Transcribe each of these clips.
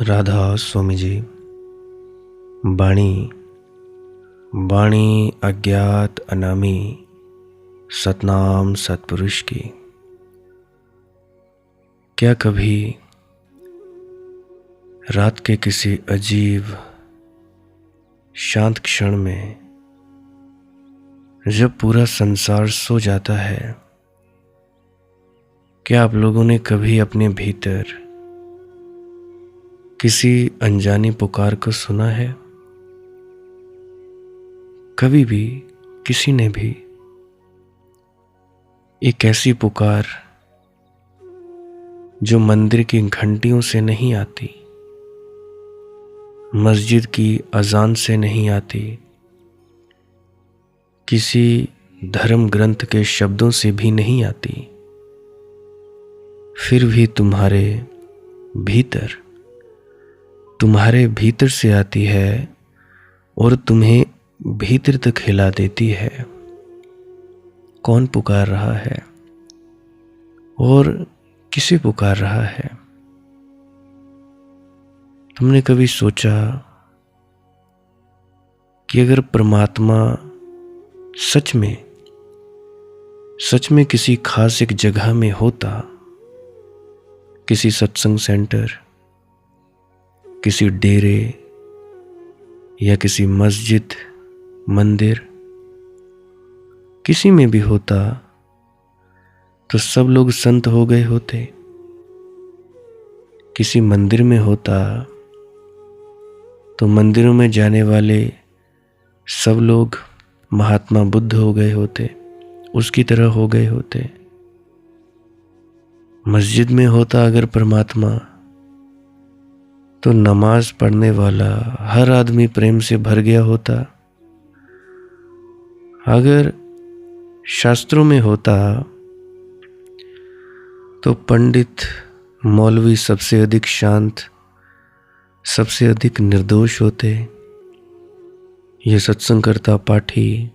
राधा स्वामी जी। बाणी बाणी अज्ञात अनामी सतनाम सतपुरुष की। क्या कभी रात के किसी अजीब शांत क्षण में जब पूरा संसार सो जाता है, क्या आप लोगों ने कभी अपने भीतर किसी अनजानी पुकार को सुना है? कभी भी किसी ने भी एक ऐसी पुकार जो मंदिर की घंटियों से नहीं आती, मस्जिद की अजान से नहीं आती, किसी धर्म ग्रंथ के शब्दों से भी नहीं आती, फिर भी तुम्हारे भीतर से आती है और तुम्हें भीतर तक हिला देती है? कौन पुकार रहा है और किसे पुकार रहा है? तुमने कभी सोचा कि अगर परमात्मा सच में किसी खास एक जगह में होता, किसी सत्संग सेंटर, किसी डेरे या किसी मस्जिद, मंदिर, किसी में भी होता, तो सब लोग संत हो गए होते। किसी मंदिर में होता तो मंदिरों में जाने वाले सब लोग महात्मा बुद्ध हो गए होते, उसकी तरह हो गए होते। मस्जिद में होता अगर परमात्मा, तो नमाज पढ़ने वाला हर आदमी प्रेम से भर गया होता। अगर शास्त्रों में होता तो पंडित मौलवी सबसे अधिक शांत, सबसे अधिक निर्दोष होते। ये सत्संग करता पाठी,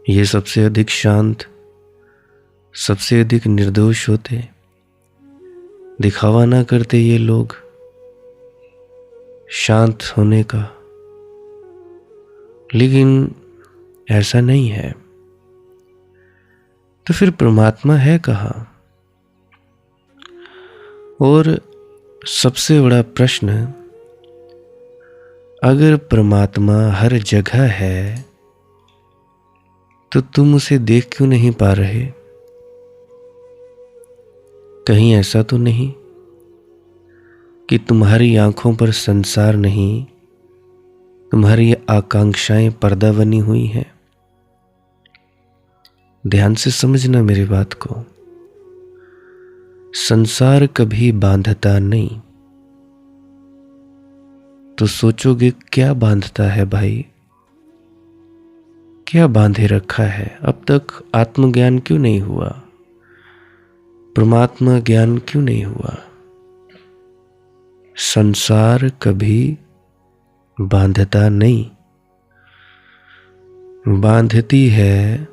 ये सबसे अधिक शांत, सबसे अधिक निर्दोष होते। दिखावा ना करते ये लोग शांत होने का। लेकिन ऐसा नहीं है। तो फिर परमात्मा है कहाँ? और सबसे बड़ा प्रश्न, अगर परमात्मा हर जगह है तो तुम उसे देख क्यों नहीं पा रहे? कहीं ऐसा तो नहीं कि तुम्हारी आंखों पर संसार नहीं, तुम्हारी आकांक्षाएं पर्दा बनी हुई हैं? ध्यान से समझना मेरी बात को। संसार कभी बांधता नहीं। तो सोचोगे क्या बांधता है भाई? क्या बांधे रखा है? अब तक आत्मज्ञान क्यों नहीं हुआ? परमात्मा ज्ञान क्यों नहीं हुआ? संसार कभी बांधता नहीं। बांधती है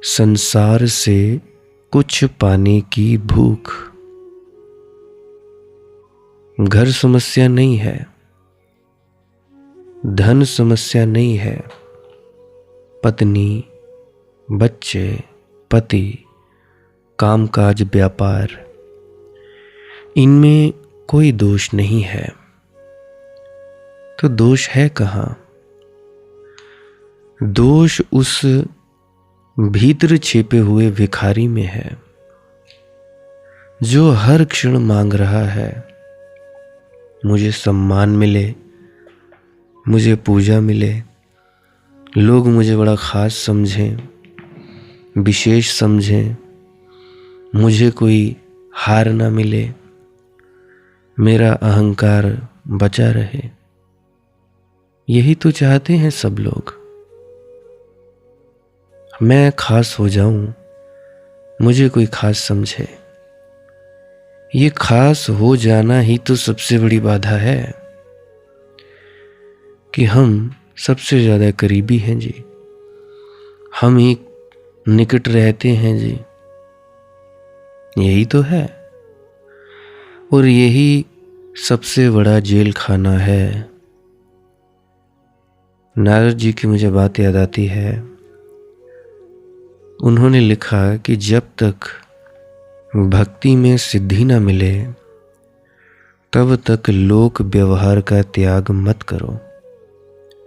संसार से कुछ पाने की भूख। घर समस्या नहीं है, धन समस्या नहीं है, पत्नी, बच्चे, पति, कामकाज, व्यापार, इनमें कोई दोष नहीं है। तो दोष है कहाँ? दोष उस भीतर छिपे हुए भिखारी में है, जो हर क्षण मांग रहा है, मुझे सम्मान मिले, मुझे पूजा मिले, लोग मुझे बड़ा खास समझें, विशेष समझें, मुझे कोई हार ना मिले, मेरा अहंकार बचा रहे। यही तो चाहते हैं सब लोग। मैं खास हो जाऊं, मुझे कोई खास समझे। ये खास हो जाना ही तो सबसे बड़ी बाधा है कि हम सबसे ज्यादा करीबी हैं जी, हम ही निकट रहते हैं जी। यही तो है। और यही सबसे बड़ा जेल खाना है। नारद जी की मुझे बात याद आती है। उन्होंने लिखा कि जब तक भक्ति में सिद्धि न मिले तब तक लोक व्यवहार का त्याग मत करो।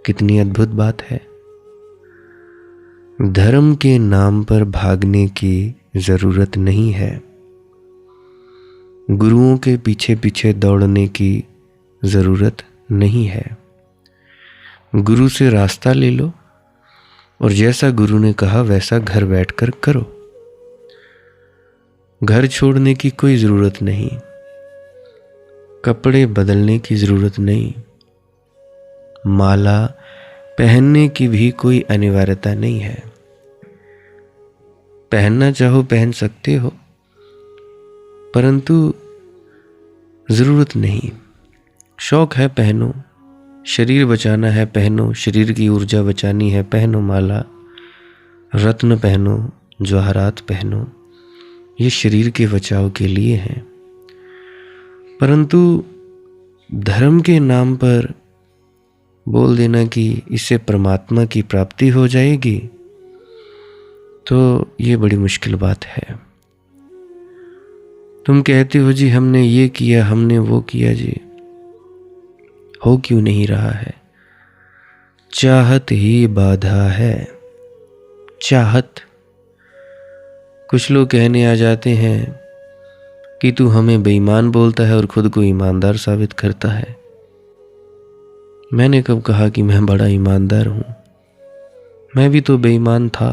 कितनी अद्भुत बात है। धर्म के नाम पर भागने की जरूरत नहीं है। गुरुओं के पीछे पीछे दौड़ने की जरूरत नहीं है। गुरु से रास्ता ले लो और जैसा गुरु ने कहा वैसा घर बैठकर करो। घर छोड़ने की कोई जरूरत नहीं, कपड़े बदलने की जरूरत नहीं, माला पहनने की भी कोई अनिवार्यता नहीं है। पहनना चाहो पहन सकते हो, परंतु जरूरत नहीं। शौक है पहनो, शरीर बचाना है पहनो, शरीर की ऊर्जा बचानी है पहनो माला, रत्न पहनो, जवाहरात पहनो, ये शरीर के बचाव के लिए हैं। परंतु धर्म के नाम पर बोल देना कि इससे परमात्मा की प्राप्ति हो जाएगी, तो ये बड़ी मुश्किल बात है। तुम कहते हो जी हमने ये किया, हमने वो किया, जी हो क्यों नहीं रहा है? चाहत ही बाधा है। चाहत। कुछ लोग कहने आ जाते हैं कि तू हमें बेईमान बोलता है और खुद को ईमानदार साबित करता है। मैंने कब कहा कि मैं बड़ा ईमानदार हूं? मैं भी तो बेईमान था।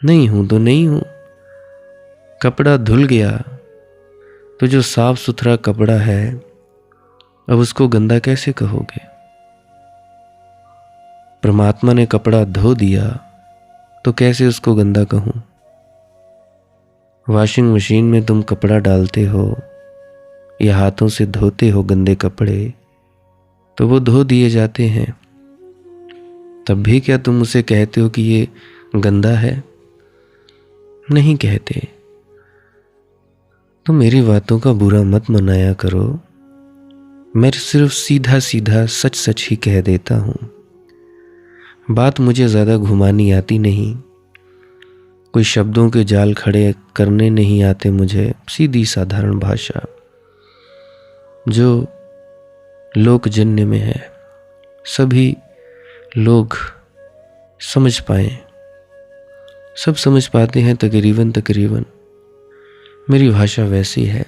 नहीं हूं तो नहीं हूं। कपड़ा धुल गया तो जो साफ सुथरा कपड़ा है अब उसको गंदा कैसे कहोगे? परमात्मा ने कपड़ा धो दिया तो कैसे उसको गंदा कहूं? वॉशिंग मशीन में तुम कपड़ा डालते हो या हाथों से धोते हो गंदे कपड़े, तो वो धो दिए जाते हैं। तब भी क्या तुम उसे कहते हो कि ये गंदा है? नहीं कहते। तो मेरी बातों का बुरा मत मनाया करो। मैं सिर्फ सीधा सीधा सच सच ही कह देता हूं। बात मुझे ज्यादा घुमानी आती नहीं, कोई शब्दों के जाल खड़े करने नहीं आते मुझे। सीधी साधारण भाषा जो लोकजन्य में है, सभी लोग समझ पाए। सब समझ पाते हैं तकरीबन। मेरी भाषा वैसी है,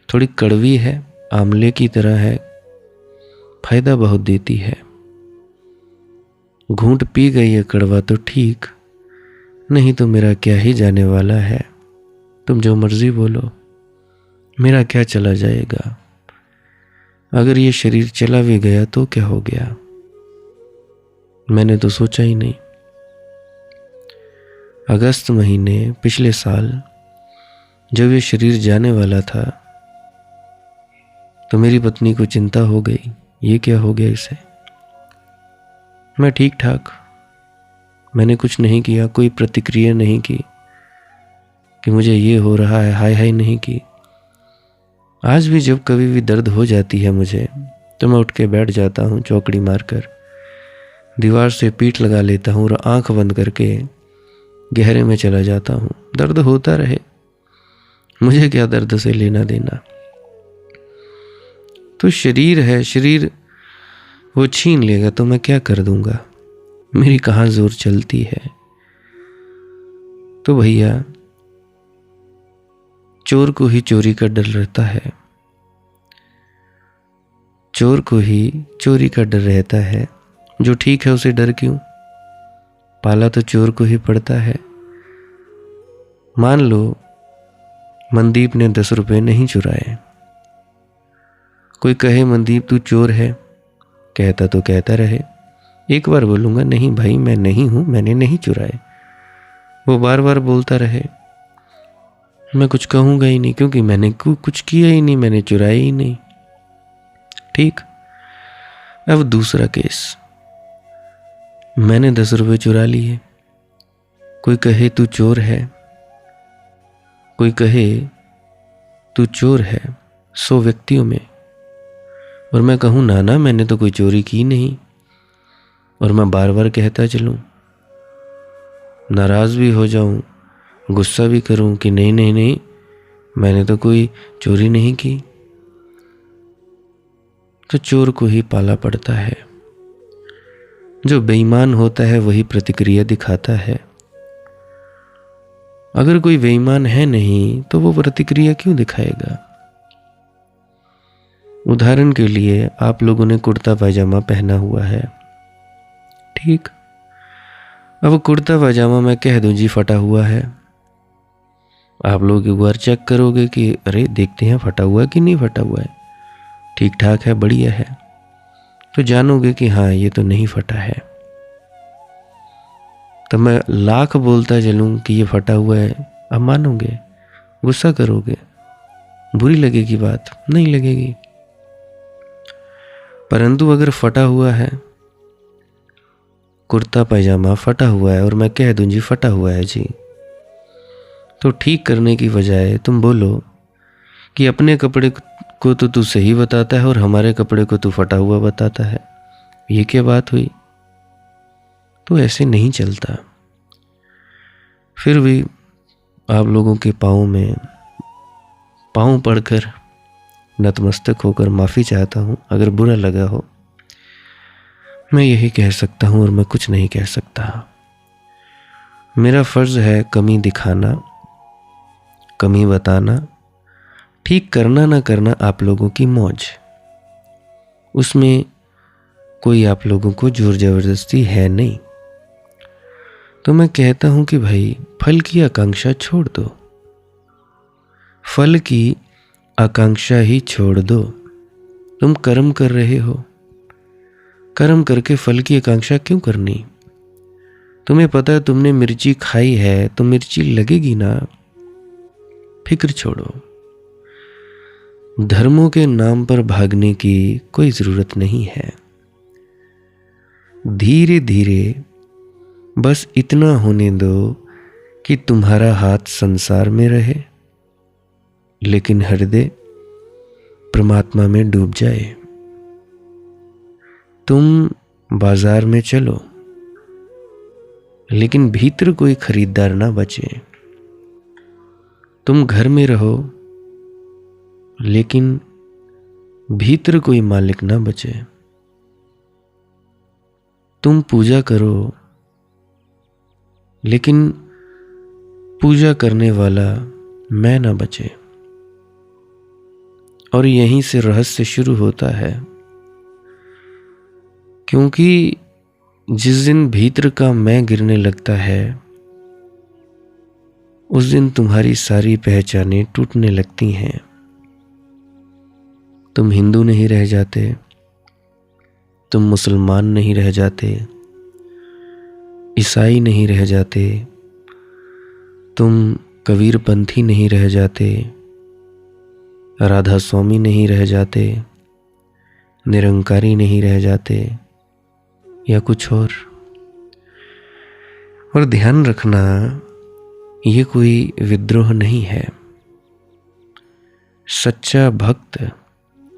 थोड़ी कड़वी है, आमले की तरह है, फायदा बहुत देती है। घूंट पी गई है कड़वा तो ठीक, नहीं तो मेरा क्या ही जाने वाला है। तुम जो मर्जी बोलो, मेरा क्या चला जाएगा? अगर ये शरीर चला भी गया तो क्या हो गया? मैंने तो सोचा ही नहीं। अगस्त महीने पिछले साल जब ये शरीर जाने वाला था तो मेरी पत्नी को चिंता हो गई, ये क्या हो गया इसे? मैं ठीक ठाक, मैंने कुछ नहीं किया, कोई प्रतिक्रिया नहीं की कि मुझे ये हो रहा है, हाय हाय नहीं की। आज भी जब कभी भी दर्द हो जाती है मुझे तो मैं उठ के बैठ जाता हूँ, चौकड़ी मारकर दीवार से पीठ लगा लेता हूँ और आंख बंद करके गहरे में चला जाता हूँ। दर्द होता रहे, मुझे क्या दर्द से लेना देना। तो शरीर है, शरीर वो छीन लेगा तो मैं क्या कर दूंगा? मेरी कहाँ जोर चलती है? तो भैया चोर को ही चोरी का डर रहता है, चोर को ही चोरी का डर रहता है। जो ठीक है उसे डर क्यों? पाला तो चोर को ही पड़ता है। मान लो मनदीप ने 10 रुपए नहीं चुराए, कोई कहे मनदीप तू चोर है, कहता तो कहता रहे। एक बार बोलूंगा नहीं भाई मैं नहीं हूं, मैंने नहीं चुराए, वो बार बार बोलता रहे, मैं कुछ कहूंगा ही नहीं क्योंकि मैंने कुछ किया ही नहीं, मैंने चुराया ही नहीं। ठीक। अब दूसरा केस, मैंने 10 रुपए चुरा लिए, कोई कहे तू चोर है, कोई कहे तू चोर है, 100 व्यक्तियों में, और मैं कहूँ ना ना मैंने तो कोई चोरी की नहीं, और मैं बार बार कहता चलूँ, नाराज़ भी हो जाऊँ, गुस्सा भी करूँ कि नहीं नहीं नहीं मैंने तो कोई चोरी नहीं की, तो चोर को ही पाला पड़ता है। जो बेईमान होता है वही प्रतिक्रिया दिखाता है। अगर कोई बेईमान है नहीं तो वो प्रतिक्रिया क्यों दिखाएगा? उदाहरण के लिए आप लोगों ने कुर्ता पायजामा पहना हुआ है, ठीक। अब कुर्ता पायजामा मैं कह दूं जी फटा हुआ है, आप लोग एक बार चेक करोगे कि अरे देखते हैं फटा हुआ है कि नहीं फटा हुआ है, ठीक ठाक है, बढ़िया है, तो जानोगे कि हाँ ये तो नहीं फटा है। तो मैं लाख बोलता चलूं कि ये फटा हुआ है, अब मानोगे? गुस्सा करोगे? बुरी लगेगी बात? नहीं लगेगी। परंतु अगर फटा हुआ है, कुर्ता पायजामा फटा हुआ है, और मैं कह दूं जी फटा हुआ है जी, तो ठीक करने की बजाय तुम बोलो कि अपने कपड़े को तो तू सही बताता है और हमारे कपड़े को तू फटा हुआ बताता है, ये क्या बात हुई? तो ऐसे नहीं चलता। फिर भी आप लोगों के पाँव पड़कर नतमस्तक होकर माफ़ी चाहता हूँ। अगर बुरा लगा हो, मैं यही कह सकता हूँ और मैं कुछ नहीं कह सकता। मेरा फ़र्ज़ है कमी दिखाना, कमी बताना, ठीक करना ना करना आप लोगों की मौज, उसमें कोई आप लोगों को जोर ज़बरदस्ती है नहीं। तो मैं कहता हूँ कि भाई फल की आकांक्षा छोड़ दो, फल की आकांक्षा ही छोड़ दो। तुम कर्म कर रहे हो, कर्म करके फल की आकांक्षा क्यों करनी? तुम्हें पता है तुमने मिर्ची खाई है तो मिर्ची लगेगी ना, फिक्र छोड़ो। धर्मों के नाम पर भागने की कोई जरूरत नहीं है। धीरे धीरे बस इतना होने दो कि तुम्हारा हाथ संसार में रहे लेकिन हृदय परमात्मा में डूब जाए। तुम बाजार में चलो लेकिन भीतर कोई खरीदार ना बचे। तुम घर में रहो लेकिन भीतर कोई मालिक ना बचे। तुम पूजा करो लेकिन पूजा करने वाला मैं ना बचे। और यहीं से रहस्य शुरू होता है, क्योंकि जिस दिन भीतर का मैं गिरने लगता है उस दिन तुम्हारी सारी पहचानें टूटने लगती हैं। तुम हिंदू नहीं रह जाते, तुम मुसलमान नहीं रह जाते, ईसाई नहीं रह जाते, तुम कबीरपंथी नहीं रह जाते, राधा स्वामी नहीं रह जाते, निरंकारी नहीं रह जाते, या कुछ और ध्यान रखना, ये कोई विद्रोह नहीं है। सच्चा भक्त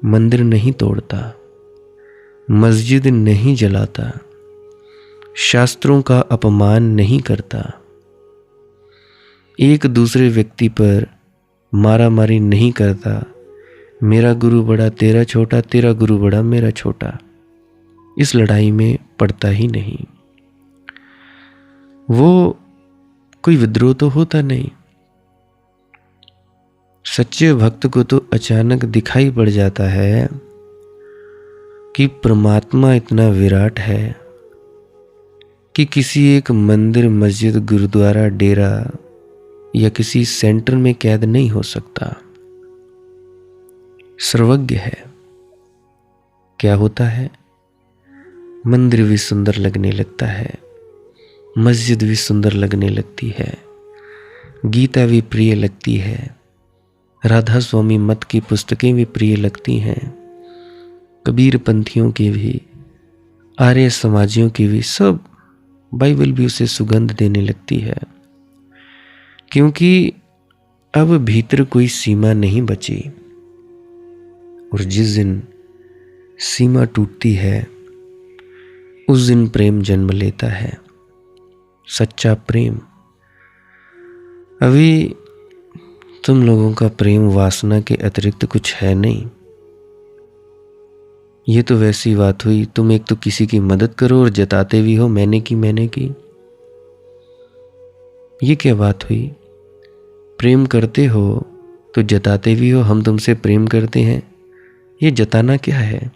मंदिर नहीं तोड़ता, मस्जिद नहीं जलाता, शास्त्रों का अपमान नहीं करता, एक दूसरे व्यक्ति पर मारामारी नहीं करता, मेरा गुरु बड़ा तेरा छोटा, तेरा गुरु बड़ा मेरा छोटा, इस लड़ाई में पड़ता ही नहीं। वो कोई विद्रोह तो होता नहीं। सच्चे भक्त को तो अचानक दिखाई पड़ जाता है कि परमात्मा इतना विराट है कि किसी एक मंदिर, मस्जिद, गुरुद्वारा, डेरा या किसी सेंटर में कैद नहीं हो सकता। सर्वज्ञ है। क्या होता है? मंदिर भी सुंदर लगने लगता है, मस्जिद भी सुंदर लगने लगती है, गीता भी प्रिय लगती है, राधा स्वामी मत की पुस्तकें भी प्रिय लगती हैं, कबीर पंथियों की भी, आर्य समाजियों की भी, सब बाइबल भी उसे सुगंध देने लगती है। क्योंकि अब भीतर कोई सीमा नहीं बची। और जिस दिन सीमा टूटती है उस दिन प्रेम जन्म लेता है, सच्चा प्रेम। अभी तुम लोगों का प्रेम वासना के अतिरिक्त कुछ है नहीं। ये तो वैसी बात हुई, तुम एक तो किसी की मदद करो और जताते भी हो मैंने की। ये क्या बात हुई? प्रेम करते हो तो जताते भी हो हम तुमसे प्रेम करते हैं। ये जताना क्या है?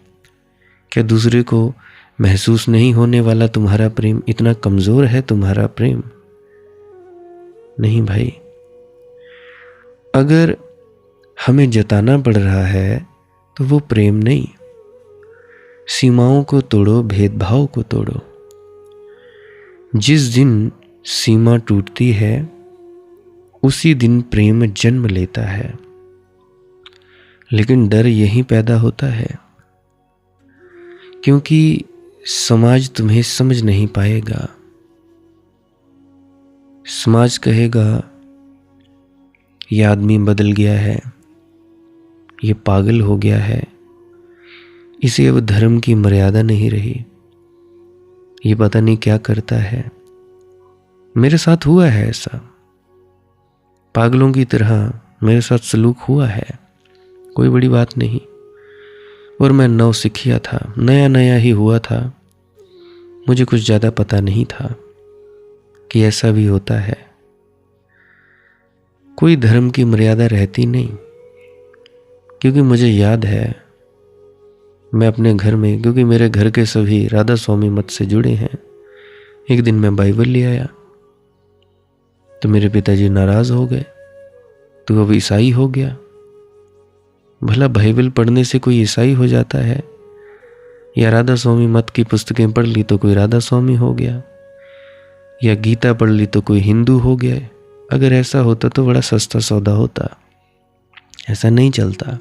क्या दूसरे को महसूस नहीं होने वाला तुम्हारा प्रेम? इतना कमजोर है तुम्हारा प्रेम? नहीं भाई, अगर हमें जताना पड़ रहा है तो वो प्रेम नहीं। सीमाओं को तोड़ो, भेदभाव को तोड़ो। जिस दिन सीमा टूटती है उसी दिन प्रेम जन्म लेता है। लेकिन डर यहीं पैदा होता है क्योंकि समाज तुम्हें समझ नहीं पाएगा। समाज कहेगा ये आदमी बदल गया है, ये पागल हो गया है, इसे अब धर्म की मर्यादा नहीं रही, ये पता नहीं क्या करता है। मेरे साथ हुआ है ऐसा, पागलों की तरह मेरे साथ सलूक हुआ है, कोई बड़ी बात नहीं। और मैं नौसिखिया था, नया नया ही हुआ था, मुझे कुछ ज़्यादा पता नहीं था कि ऐसा भी होता है। कोई धर्म की मर्यादा रहती नहीं, क्योंकि मुझे याद है मैं अपने घर में, क्योंकि मेरे घर के सभी राधा स्वामी मत से जुड़े हैं, एक दिन मैं बाइबल ले आया तो मेरे पिताजी नाराज हो गए, तो अब ईसाई हो गया। भला बाइबल पढ़ने से कोई ईसाई हो जाता है? या राधा स्वामी मत की पुस्तकें पढ़ ली तो कोई राधा स्वामी हो गया, या गीता पढ़ ली तो कोई हिंदू हो गया? अगर ऐसा होता तो बड़ा सस्ता सौदा होता। ऐसा नहीं चलता,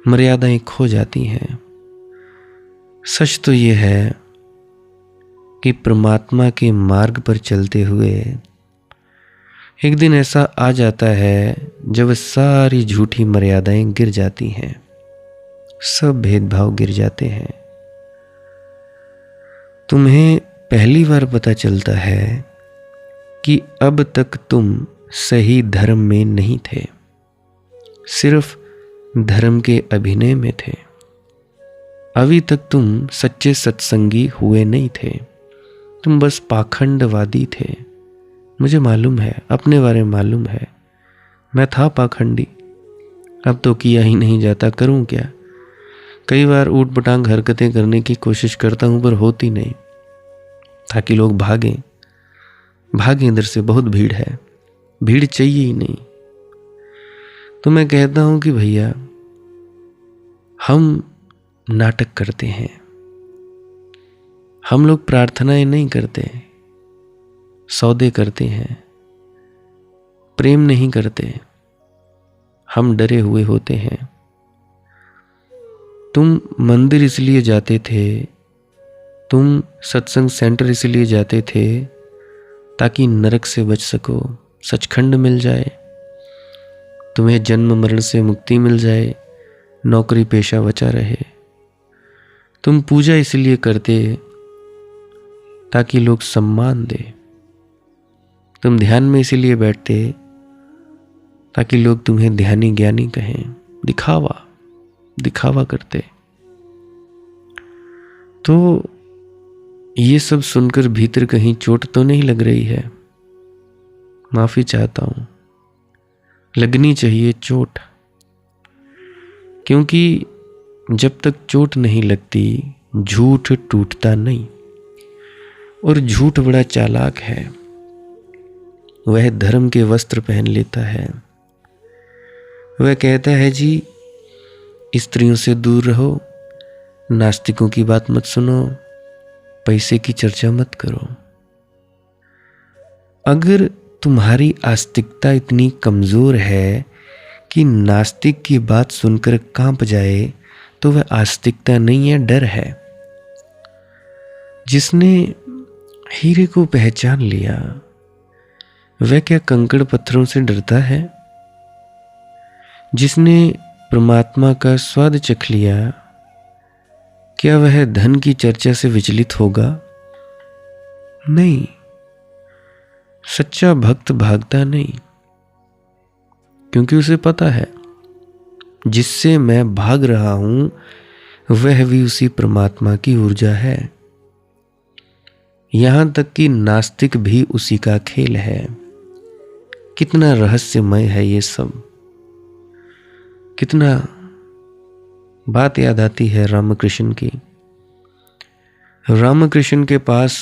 मर्यादाएं खो जाती हैं। सच तो ये है कि परमात्मा के मार्ग पर चलते हुए एक दिन ऐसा आ जाता है जब सारी झूठी मर्यादाएं गिर जाती हैं, सब भेदभाव गिर जाते हैं। तुम्हें पहली बार पता चलता है कि अब तक तुम सही धर्म में नहीं थे, सिर्फ धर्म के अभिनय में थे। अभी तक तुम सच्चे सत्संगी हुए नहीं थे, तुम बस पाखंडवादी थे। मुझे मालूम है, अपने बारे में मालूम है, मैं था पाखंडी। अब तो किया ही नहीं जाता, करूं क्या? कई बार ऊट पटांग हरकतें करने की कोशिश करता हूं पर होती नहीं, ताकि लोग भागें इधर से, बहुत भीड़ है, भीड़ चाहिए ही नहीं। तो मैं कहता हूं कि भैया हम नाटक करते हैं, हम लोग प्रार्थनाएं नहीं करते, सौदे करते हैं, प्रेम नहीं करते, हम डरे हुए होते हैं। तुम मंदिर इसलिए जाते थे, तुम सत्संग सेंटर इसलिए जाते थे ताकि नरक से बच सको, सचखंड मिल जाए, तुम्हें जन्म मरण से मुक्ति मिल जाए, नौकरी पेशा बचा रहे। तुम पूजा इसलिए करते ताकि लोग सम्मान दे, तुम ध्यान में इसलिए बैठते ताकि लोग तुम्हें ध्यानी ज्ञानी कहें, दिखावा करते। तो ये सब सुनकर भीतर कहीं चोट तो नहीं लग रही है? माफी चाहता हूं, लगनी चाहिए चोट, क्योंकि जब तक चोट नहीं लगती झूठ टूटता नहीं। और झूठ बड़ा चालाक है, वह धर्म के वस्त्र पहन लेता है। वह कहता है जी स्त्रियों से दूर रहो, नास्तिकों की बात मत सुनो, पैसे की चर्चा मत करो। अगर तुम्हारी आस्तिकता इतनी कमजोर है कि नास्तिक की बात सुनकर कांप जाए तो वह आस्तिकता नहीं है, डर है। जिसने हीरे को पहचान लिया वह क्या कंकड़ पत्थरों से डरता है? जिसने परमात्मा का स्वाद चख लिया, क्या वह धन की चर्चा से विचलित होगा? नहीं, सच्चा भक्त भागता नहीं, क्योंकि उसे पता है जिससे मैं भाग रहा हूं वह भी उसी परमात्मा की ऊर्जा है। यहां तक कि नास्तिक भी उसी का खेल है। कितना रहस्यमय है ये सब। कितना बात याद आती है रामकृष्ण की। रामकृष्ण के पास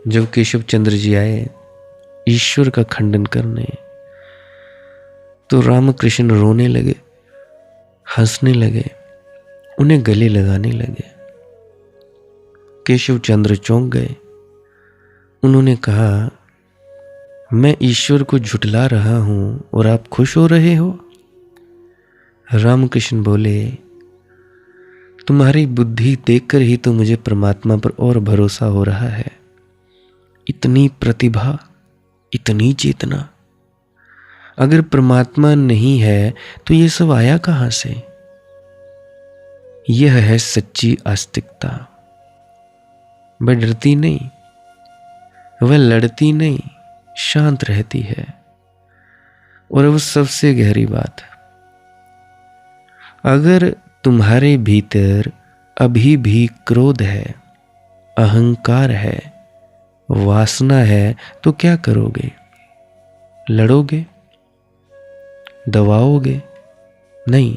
जब केशव चंद्र जी आए ईश्वर का खंडन करने, तो रामकृष्ण रोने लगे, हंसने लगे, उन्हें गले लगाने लगे। केशव चंद्र चौंक गए। उन्होंने कहा, मैं ईश्वर को झुठला रहा हूं और आप खुश हो रहे हो? रामकृष्ण बोले, तुम्हारी बुद्धि देखकर ही तो मुझे परमात्मा पर और भरोसा हो रहा है। इतनी प्रतिभा, इतनी चेतना, अगर परमात्मा नहीं है तो ये सब आया कहां से? यह है सच्ची आस्तिकता। वह डरती नहीं, वह लड़ती नहीं, शांत रहती है। और वो सबसे गहरी बात, अगर तुम्हारे भीतर अभी भी क्रोध है, अहंकार है, वासना है, तो क्या करोगे? लड़ोगे? दबाओगे? नहीं।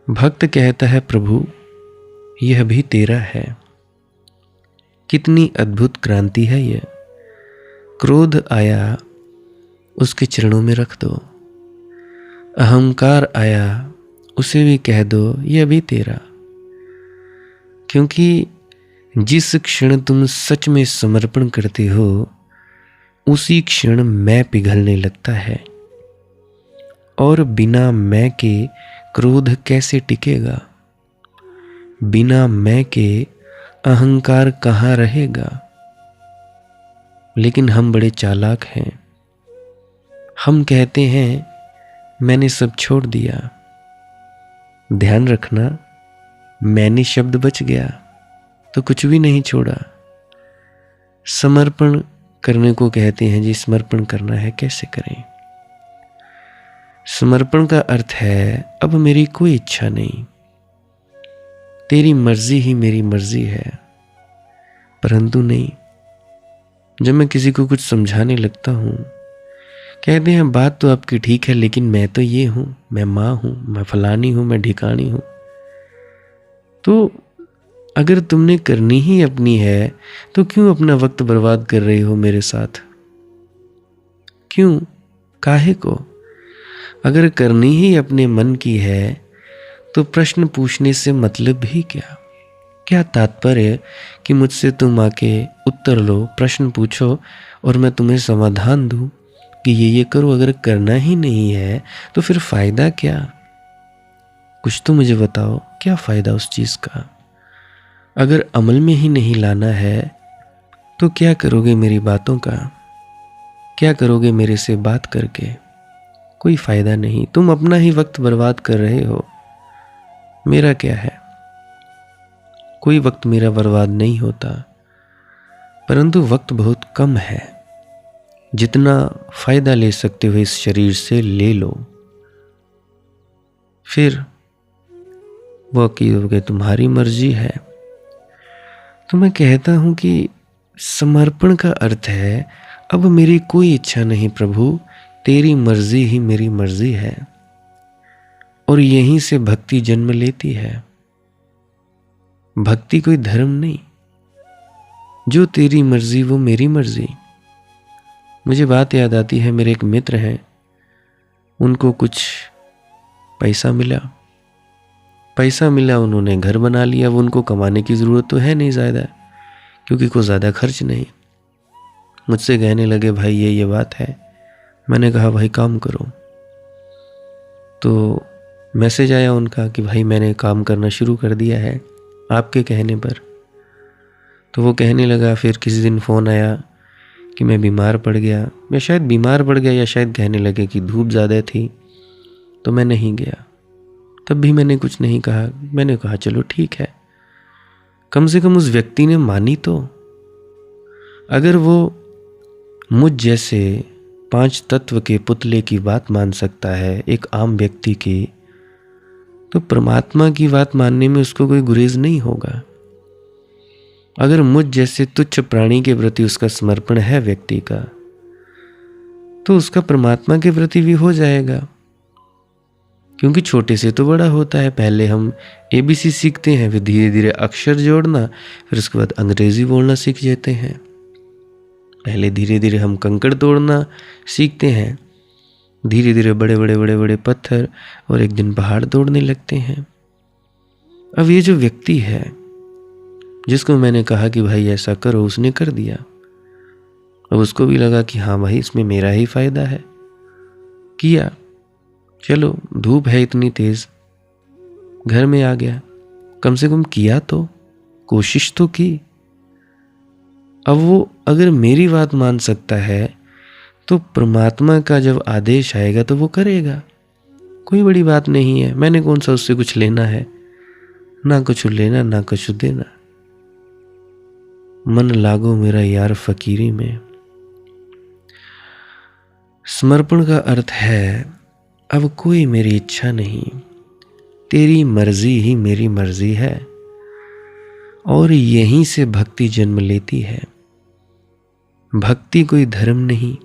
भक्त कहता है, प्रभु यह भी तेरा है। कितनी अद्भुत क्रांति है यह। क्रोध आया, उसके चरणों में रख दो। अहंकार आया, उसे भी कह दो यह भी तेरा। क्योंकि जिस क्षण तुम सच में समर्पण करते हो उसी क्षण मैं पिघलने लगता है, और बिना मैं के क्रोध कैसे टिकेगा? बिना मैं के अहंकार कहाँ रहेगा? लेकिन हम बड़े चालाक हैं। हम कहते हैं मैंने सब छोड़ दिया। ध्यान रखना, मैंने शब्द बच गया तो कुछ भी नहीं छोड़ा। समर्पण करने को कहते हैं जी, समर्पण करना है, कैसे करें? समर्पण का अर्थ है अब मेरी कोई इच्छा नहीं, तेरी मर्जी ही मेरी मर्जी है। परंतु नहीं, जब मैं किसी को कुछ समझाने लगता हूं, कहते हैं बात तो आपकी ठीक है, लेकिन मैं तो ये हूं, मैं माँ हूं, मैं फलानी हूं, मैं ढिकानी हूं। तो अगर तुमने करनी ही अपनी है तो क्यों अपना वक्त बर्बाद कर रही हो मेरे साथ? क्यों? काहे को? अगर करनी ही अपने मन की है तो प्रश्न पूछने से मतलब ही क्या? क्या तात्पर्य कि मुझसे तुम आके उत्तर लो, प्रश्न पूछो और मैं तुम्हें समाधान दूं कि ये करो। अगर करना ही नहीं है तो फिर फायदा क्या? कुछ तो मुझे बताओ, क्या फायदा उस चीज का? अगर अमल में ही नहीं लाना है तो क्या करोगे मेरी बातों का? क्या करोगे मेरे से बात करके? कोई फायदा नहीं। तुम अपना ही वक्त बर्बाद कर रहे हो। मेरा क्या है? कोई वक्त मेरा बर्बाद नहीं होता, परंतु वक्त बहुत कम है। जितना फायदा ले सकते हो इस शरीर से ले लो, फिर वो की तुम्हारी मर्जी है। तो मैं कहता हूं कि समर्पण का अर्थ है अब मेरी कोई इच्छा नहीं प्रभु, तेरी मर्जी ही मेरी मर्जी है। और यहीं से भक्ति जन्म लेती है। भक्ति कोई धर्म नहीं, जो तेरी मर्जी वो मेरी मर्जी। मुझे बात याद आती है, मेरे एक मित्र हैं, उनको कुछ पैसा मिला, उन्होंने घर बना लिया। वो उनको कमाने की ज़रूरत तो है नहीं ज़्यादा, क्योंकि कोई ज़्यादा खर्च नहीं। मुझसे कहने लगे भाई ये बात है। मैंने कहा भाई काम करो। तो मैसेज आया उनका कि भाई मैंने काम करना शुरू कर दिया है आपके कहने पर। तो वो कहने लगा, फिर किसी दिन फ़ोन आया कि मैं बीमार पड़ गया, या शायद बीमार पड़ गया या शायद कहने लगे कि धूप ज़्यादा थी तो मैं नहीं गया। तब भी मैंने कुछ नहीं कहा। मैंने कहा चलो ठीक है, कम से कम उस व्यक्ति ने मानी तो। अगर वो मुझ जैसे 5 तत्व के पुतले की बात मान सकता है एक आम व्यक्ति की, तो परमात्मा की बात मानने में उसको कोई गुरेज नहीं होगा। अगर मुझ जैसे तुच्छ प्राणी के प्रति उसका समर्पण है व्यक्ति का, तो उसका परमात्मा के प्रति भी हो जाएगा। क्योंकि छोटे से तो बड़ा होता है। पहले हम ABC सीखते हैं, फिर धीरे धीरे अक्षर जोड़ना, फिर उसके बाद अंग्रेजी बोलना सीख जाते हैं। पहले धीरे धीरे हम कंकड़ तोड़ना सीखते हैं, धीरे धीरे बड़े बड़े बड़े बड़े पत्थर, और एक दिन पहाड़ तोड़ने लगते हैं। अब ये जो व्यक्ति है जिसको मैंने कहा कि भाई ऐसा करो, उसने कर दिया। अब उसको भी लगा कि हाँ भाई इसमें मेरा ही फायदा है, किया। चलो धूप है इतनी तेज, घर में आ गया, कम से कम किया तो, कोशिश तो की। अब वो अगर मेरी बात मान सकता है तो परमात्मा का जब आदेश आएगा तो वो करेगा। कोई बड़ी बात नहीं है। मैंने कौन सा उससे कुछ लेना है, ना कुछ लेना ना कुछ देना। मन लागो मेरा यार फकीरी में। समर्पण का अर्थ है अब कोई मेरी इच्छा नहीं, तेरी मर्जी ही मेरी मर्जी है। और यहीं से भक्ति जन्म लेती है। भक्ति कोई धर्म नहीं,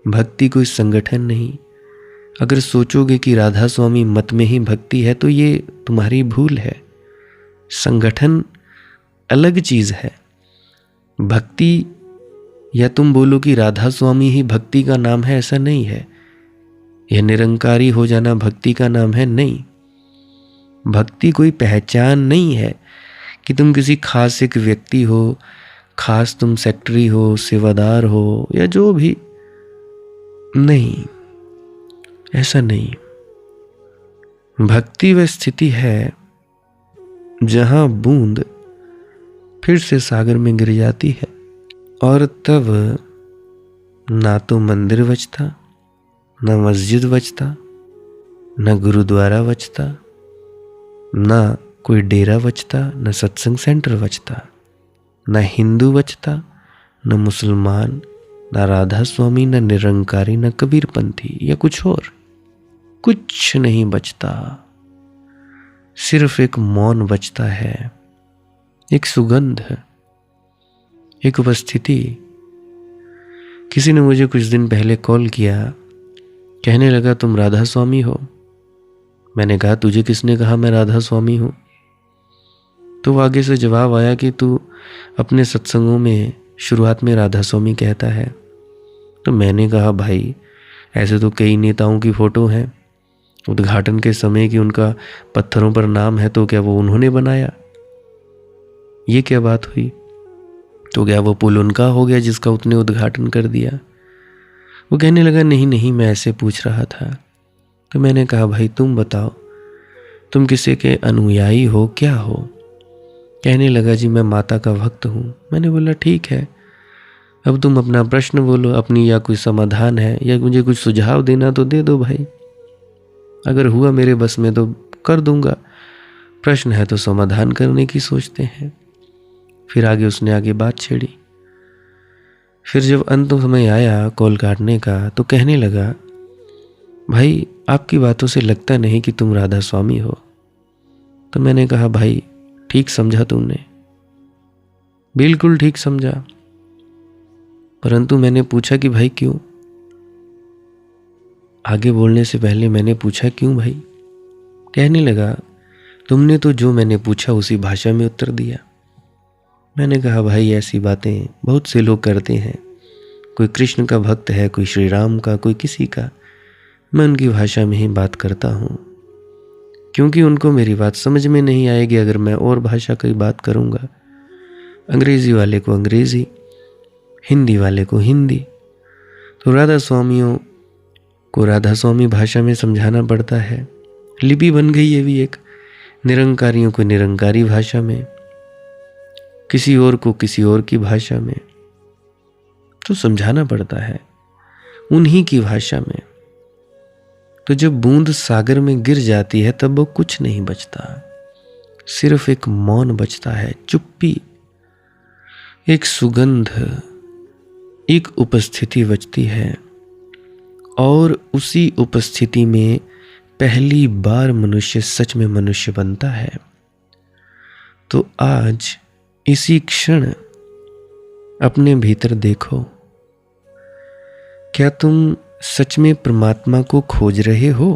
भक्ति कोई संगठन नहीं। अगर सोचोगे कि राधा स्वामी मत में ही भक्ति है तो ये तुम्हारी भूल है। संगठन अलग चीज है। भक्ति, या तुम बोलो कि राधा स्वामी ही भक्ति का नाम है, ऐसा नहीं है। यह निरंकारी हो जाना भक्ति का नाम है, नहीं। भक्ति कोई पहचान नहीं है कि तुम किसी खास एक व्यक्ति हो, खास तुम सेक्रेटरी हो, सेवादार हो, या जो भी। नहीं, ऐसा नहीं। भक्ति वह स्थिति है जहां बूंद फिर से सागर में गिर जाती है, और तब ना तो मंदिर बचता, ना मस्जिद बचता, ना गुरुद्वारा बचता, ना कोई डेरा बचता, ना सत्संग सेंटर बचता, ना हिंदू बचता, ना मुसलमान, ना राधा स्वामी, ना निरंकारी, ना कबीरपंथी या कुछ और। कुछ नहीं बचता। सिर्फ एक मौन बचता है, एक सुगंध, एक उपस्थिति। किसी ने मुझे कुछ दिन पहले कॉल किया, कहने लगा तुम राधा स्वामी हो। मैंने कहा तुझे किसने कहा मैं राधा स्वामी हूं? तो आगे से जवाब आया कि तू अपने सत्संगों में शुरुआत में राधा स्वामी कहता है। तो मैंने कहा भाई ऐसे तो कई नेताओं की फोटो है, उद्घाटन के समय की उनका पत्थरों पर नाम है, तो क्या वो उन्होंने बनाया? ये क्या बात हुई? तो क्या वो पुल उनका हो गया जिसका उसने उद्घाटन कर दिया? वो कहने लगा नहीं नहीं, मैं ऐसे पूछ रहा था। तो मैंने कहा भाई तुम बताओ, तुम किसी के अनुयायी हो, क्या हो? कहने लगा जी मैं माता का भक्त हूँ। मैंने बोला ठीक है, अब तुम अपना प्रश्न बोलो, अपनी या कोई समाधान है या मुझे कुछ सुझाव देना तो दे दो भाई। अगर हुआ मेरे बस में तो कर दूंगा, प्रश्न है तो समाधान करने की सोचते हैं। फिर आगे उसने आगे बात छेड़ी। फिर जब अंत समय आया कॉल काटने का तो कहने लगा भाई आपकी बातों से लगता नहीं कि तुम राधा स्वामी हो। तो मैंने कहा भाई ठीक समझा तुमने, बिल्कुल ठीक समझा, परंतु मैंने पूछा कि भाई क्यों? आगे बोलने से पहले मैंने पूछा क्यों भाई? कहने लगा तुमने तो जो मैंने पूछा उसी भाषा में उत्तर दिया। मैंने कहा भाई ऐसी बातें बहुत से लोग करते हैं, कोई कृष्ण का भक्त है, कोई श्री राम का, कोई किसी का। मैं उनकी भाषा में ही बात करता हूँ, क्योंकि उनको मेरी बात समझ में नहीं आएगी अगर मैं और भाषा की बात करूँगा। अंग्रेज़ी वाले को अंग्रेज़ी, हिंदी वाले को हिंदी। तो राधा स्वामियों को राधा स्वामी भाषा में समझाना पड़ता है। लिपि बन गई ये भी एक, निरंकारियों को निरंकारी भाषा में, किसी और को किसी और की भाषा में, तो समझाना पड़ता है उन्हीं की भाषा में। तो जब बूंद सागर में गिर जाती है तब वो कुछ नहीं बचता, सिर्फ एक मौन बचता है, चुप्पी, एक सुगंध, एक उपस्थिति बचती है। और उसी उपस्थिति में पहली बार मनुष्य सच में मनुष्य बनता है। तो आज इसी क्षण अपने भीतर देखो, क्या तुम सच में परमात्मा को खोज रहे हो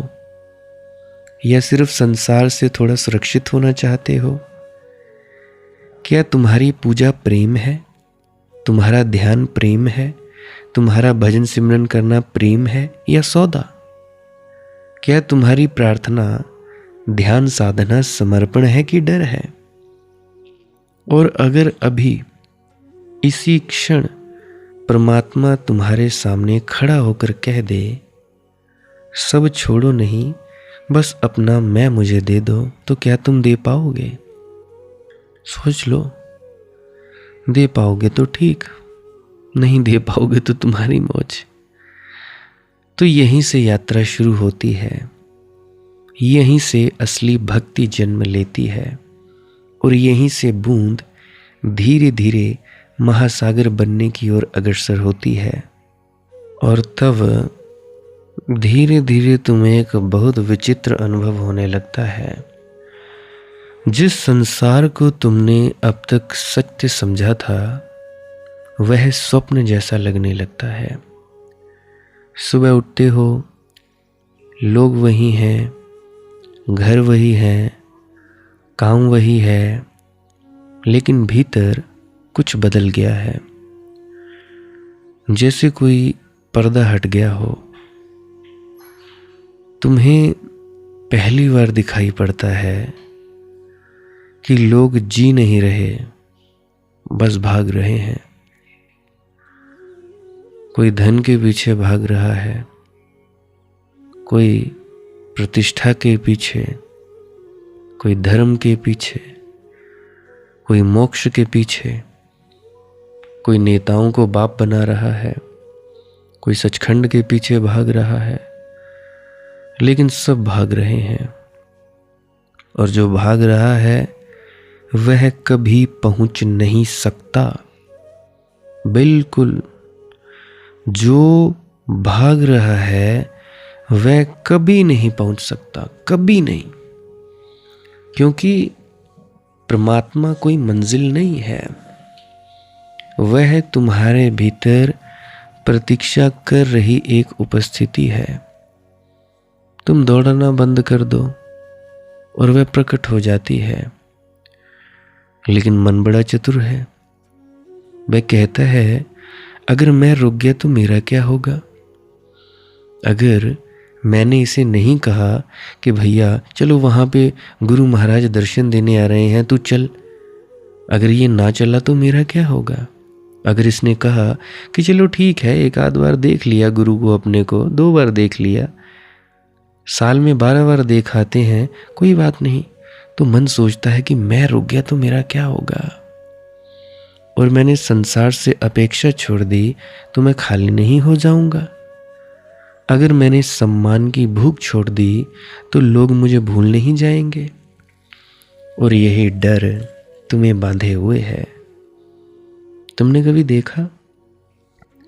या सिर्फ संसार से थोड़ा सुरक्षित होना चाहते हो? क्या तुम्हारी पूजा प्रेम है, तुम्हारा ध्यान प्रेम है, तुम्हारा भजन सिमरन करना प्रेम है या सौदा? क्या तुम्हारी प्रार्थना, ध्यान साधना समर्पण है कि डर है? और अगर अभी इसी क्षण परमात्मा तुम्हारे सामने खड़ा होकर कह दे, सब छोड़ो नहीं, बस अपना मैं मुझे दे दो, तो क्या तुम दे पाओगे? सोच लो। दे पाओगे तो ठीक, नहीं दे पाओगे तो तुम्हारी मौज। तो यहीं से यात्रा शुरू होती है, यहीं से असली भक्ति जन्म लेती है और यहीं से बूंद धीरे धीरे महासागर बनने की ओर अग्रसर होती है। और तब धीरे धीरे तुम्हें एक बहुत विचित्र अनुभव होने लगता है। जिस संसार को तुमने अब तक सत्य समझा था वह स्वप्न जैसा लगने लगता है। सुबह उठते हो, लोग वही हैं, घर वही है, काम वही है, लेकिन भीतर कुछ बदल गया है, जैसे कोई पर्दा हट गया हो। तुम्हें पहली बार दिखाई पड़ता है कि लोग जी नहीं रहे, बस भाग रहे हैं। कोई धन के पीछे भाग रहा है, कोई प्रतिष्ठा के पीछे, कोई धर्म के पीछे, कोई मोक्ष के पीछे, कोई नेताओं को बाप बना रहा है, कोई सचखंड के पीछे भाग रहा है, लेकिन सब भाग रहे हैं। और जो भाग रहा है वह कभी पहुंच नहीं सकता। बिल्कुल, जो भाग रहा है वह कभी नहीं पहुंच सकता, कभी नहीं, क्योंकि परमात्मा कोई मंजिल नहीं है, वह तुम्हारे भीतर प्रतीक्षा कर रही एक उपस्थिति है। तुम दौड़ना बंद कर दो और वह प्रकट हो जाती है। लेकिन मन बड़ा चतुर है, वह कहता है अगर मैं रुक गया तो मेरा क्या होगा? अगर मैंने इसे नहीं कहा कि भैया चलो वहाँ पे गुरु महाराज दर्शन देने आ रहे हैं, तू चल, अगर ये ना चला तो मेरा क्या होगा? अगर इसने कहा कि चलो ठीक है, एक आध बार देख लिया गुरु को, अपने को 2 बार देख लिया, साल में 12 बार देख आते हैं, कोई बात नहीं, तो मन सोचता है कि मैं रुक गया तो मेरा क्या होगा? और मैंने संसार से अपेक्षा छोड़ दी तो मैं खाली नहीं हो जाऊंगा। अगर मैंने सम्मान की भूख छोड़ दी तो लोग मुझे भूल नहीं जाएंगे। और यही डर तुम्हें बांधे हुए है। तुमने कभी देखा,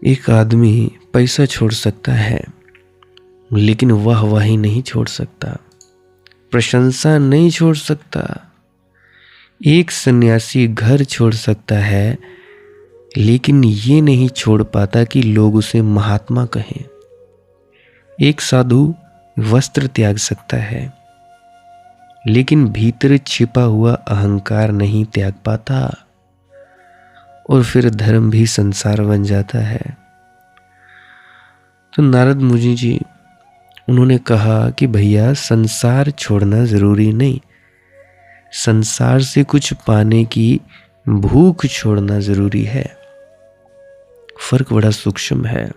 एक आदमी पैसा छोड़ सकता है लेकिन वाहवाही नहीं छोड़ सकता, प्रशंसा नहीं छोड़ सकता। एक सन्यासी घर छोड़ सकता है लेकिन ये नहीं छोड़ पाता कि लोग उसे महात्मा कहें। एक साधु वस्त्र त्याग सकता है लेकिन भीतर छिपा हुआ अहंकार नहीं त्याग पाता, और फिर धर्म भी संसार बन जाता है। तो नारद मुनि जी, उन्होंने कहा कि भैया संसार छोड़ना जरूरी नहीं, संसार से कुछ पाने की भूख छोड़ना जरूरी है। फर्क बड़ा सूक्ष्म है,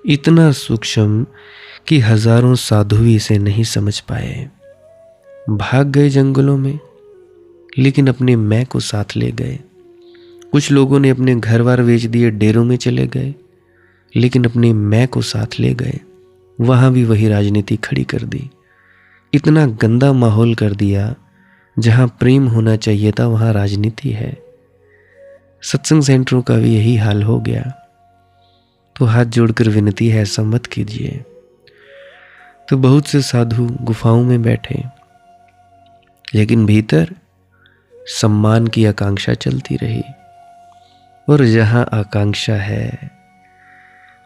इतना सूक्ष्म कि हजारों साधु भी इसे नहीं समझ पाए। भाग गए जंगलों में लेकिन अपने मैं को साथ ले गए। कुछ लोगों ने अपने घर बार बेच दिए, डेरों में चले गए, लेकिन अपने मैं को साथ ले गए। वहाँ भी वही राजनीति खड़ी कर दी। इतना गंदा माहौल कर दिया, जहाँ प्रेम होना चाहिए था वहाँ राजनीति है। सत्संग सेंटरों का भी यही हाल हो गया। तो हाथ जोड़कर विनती है, ऐसा मत कीजिए। तो बहुत से साधु गुफाओं में बैठे, लेकिन भीतर सम्मान की आकांक्षा चलती रही। और जहां आकांक्षा है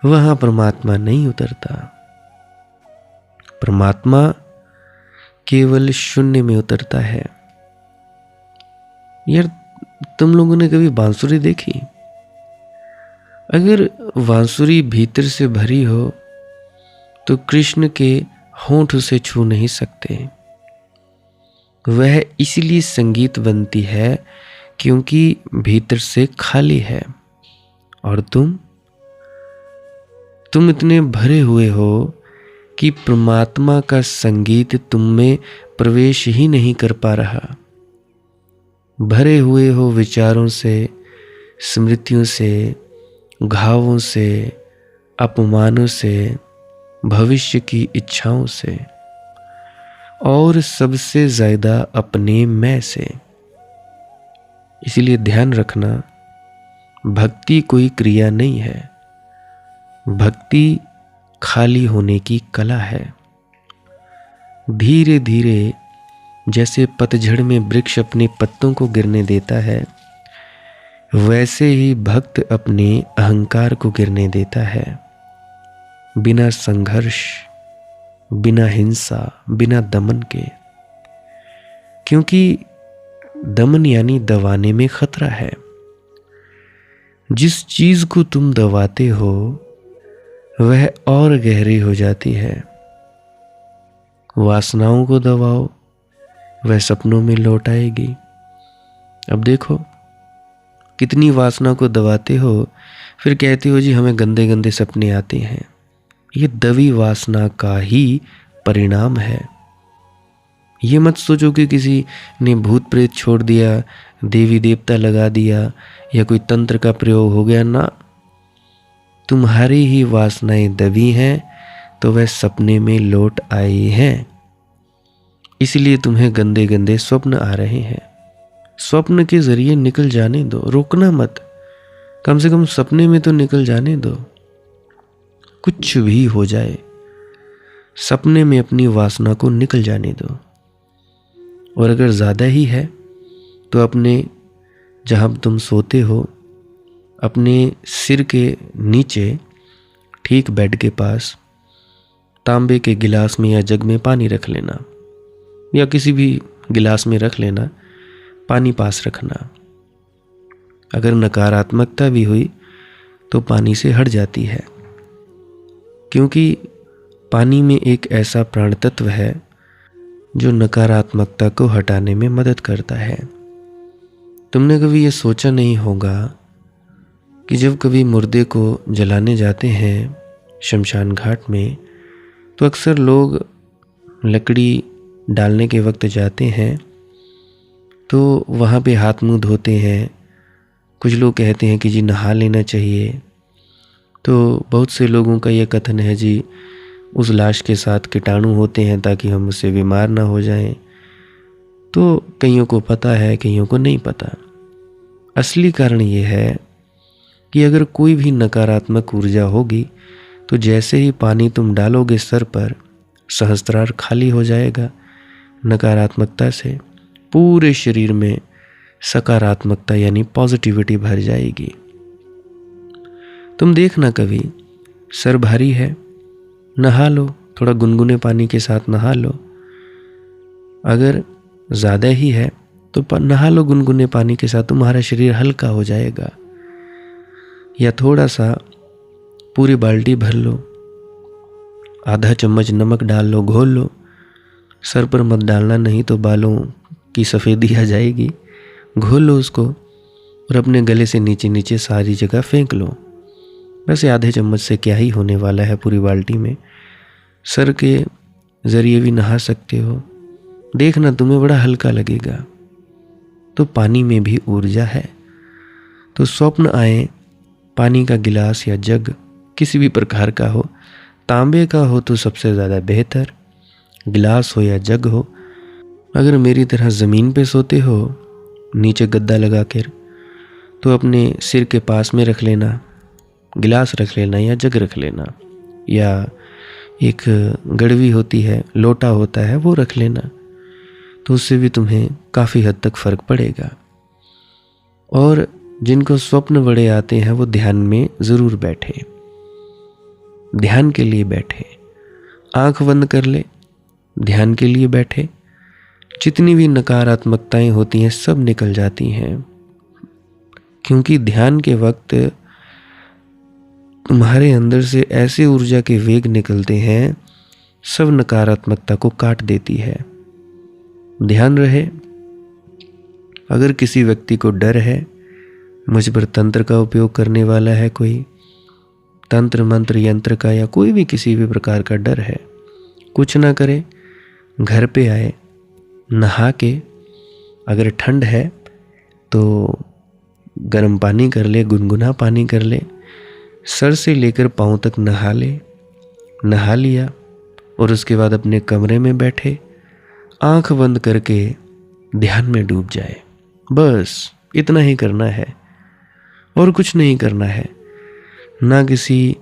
वहां परमात्मा नहीं उतरता। परमात्मा केवल शून्य में उतरता है। यार, तुम लोगों ने कभी बांसुरी देखी? अगर बांसुरी भीतर से भरी हो तो कृष्ण के होंठ उसे छू नहीं सकते। वह इसलिए संगीत बनती है क्योंकि भीतर से खाली है। और तुम इतने भरे हुए हो कि परमात्मा का संगीत तुम में प्रवेश ही नहीं कर पा रहा। भरे हुए हो विचारों से, स्मृतियों से, घावों से, अपमानों से, भविष्य की इच्छाओं से, और सबसे ज्यादा अपने मैं से। इसलिए ध्यान रखना, भक्ति कोई क्रिया नहीं है। भक्ति खाली होने की कला है। धीरे धीरे जैसे पतझड़ में वृक्ष अपने पत्तों को गिरने देता है, वैसे ही भक्त अपने अहंकार को गिरने देता है। बिना संघर्ष, बिना हिंसा, बिना दमन के। क्योंकि दमन यानी दबाने में खतरा है। जिस चीज को तुम दबाते हो वह और गहरी हो जाती है। वासनाओं को दबाओ, वह सपनों में लौट आएगी। अब देखो, कितनी वासना को दबाते हो, फिर कहते हो जी हमें गंदे गंदे सपने आते हैं। ये दबी वासना का ही परिणाम है। ये मत सोचो कि किसी ने भूत प्रेत छोड़ दिया, देवी देवता लगा दिया, या कोई तंत्र का प्रयोग हो गया ना। तुम्हारी ही वासनाएं दबी हैं तो वह सपने में लौट आई हैं। इसलिए तुम्हें गंदे गंदे स्वप्न आ रहे हैं। स्वप्न के जरिए निकल जाने दो, रोकना मत। कम से कम सपने में तो निकल जाने दो। कुछ भी हो जाए, सपने में अपनी वासना को निकल जाने दो। और अगर ज़्यादा ही है तो अपने जहाँ तुम सोते हो, अपने सिर के नीचे ठीक बेड के पास तांबे के गिलास में या जग में पानी रख लेना, या किसी भी गिलास में रख लेना, पानी पास रखना। अगर नकारात्मकता भी हुई तो पानी से हट जाती है, क्योंकि पानी में एक ऐसा प्राण तत्व है जो नकारात्मकता को हटाने में मदद करता है। तुमने कभी ये सोचा नहीं होगा कि जब कभी मुर्दे को जलाने जाते हैं शमशान घाट में, तो अक्सर लोग लकड़ी डालने के वक्त जाते हैं तो वहाँ पे हाथ मुंह धोते हैं। कुछ लोग कहते हैं कि जी नहा लेना चाहिए। तो बहुत से लोगों का ये कथन है जी उस लाश के साथ कीटाणु होते हैं ताकि हम उससे बीमार ना हो जाएं। तो कईयों को पता है, कईयों को नहीं पता। असली कारण ये है कि अगर कोई भी नकारात्मक ऊर्जा होगी तो जैसे ही पानी तुम डालोगे सर पर, सहस्त्रार खाली हो जाएगा नकारात्मकता से। पूरे शरीर में सकारात्मकता यानी पॉजिटिविटी भर जाएगी। तुम देखना, कभी सर भारी है, नहा लो, थोड़ा गुनगुने पानी के साथ नहा लो। अगर ज़्यादा ही है तो नहा लो गुनगुने पानी के साथ, तुम्हारा शरीर हल्का हो जाएगा। या थोड़ा सा पूरी बाल्टी भर लो, आधा चम्मच नमक डाल लो, घोल लो। सर पर मत डालना, नहीं तो बालों की सफ़ेदी आ जाएगी। घोल लो उसको और अपने गले से नीचे नीचे सारी जगह फेंक लो। वैसे आधे चम्मच से क्या ही होने वाला है पूरी बाल्टी में। सर के ज़रिए भी नहा सकते हो, देखना तुम्हें बड़ा हल्का लगेगा। तो पानी में भी ऊर्जा है। तो स्वप्न आए, पानी का गिलास या जग किसी भी प्रकार का हो, तांबे का हो तो सबसे ज़्यादा बेहतर, गिलास हो या जग हो। अगर मेरी तरह ज़मीन पे सोते हो नीचे गद्दा लगा कर, तो अपने सिर के पास में रख लेना, गिलास रख लेना या जग रख लेना, या एक गड़वी होती है, लोटा होता है, वो रख लेना। तो उससे भी तुम्हें काफ़ी हद तक फ़र्क पड़ेगा। और जिनको स्वप्न बड़े आते हैं वो ध्यान में ज़रूर बैठे, ध्यान के लिए बैठे, आंख बंद कर ले, ध्यान के लिए बैठे। जितनी भी नकारात्मकताएं होती हैं सब निकल जाती हैं, क्योंकि ध्यान के वक्त तुम्हारे अंदर से ऐसे ऊर्जा के वेग निकलते हैं, सब नकारात्मकता को काट देती है। ध्यान रहे, अगर किसी व्यक्ति को डर है, मुझ पर तंत्र का उपयोग करने वाला है, कोई तंत्र मंत्र यंत्र का या कोई भी किसी भी प्रकार का डर है, कुछ ना करे, घर पे आए, नहा के, अगर ठंड है तो गर्म पानी कर ले, गुनगुना पानी कर ले, सर से लेकर पाँव तक नहा ले, नहा लिया और उसके बाद अपने कमरे में बैठे, आंख बंद करके ध्यान में डूब जाए। बस इतना ही करना है और कुछ नहीं करना है। ना किसी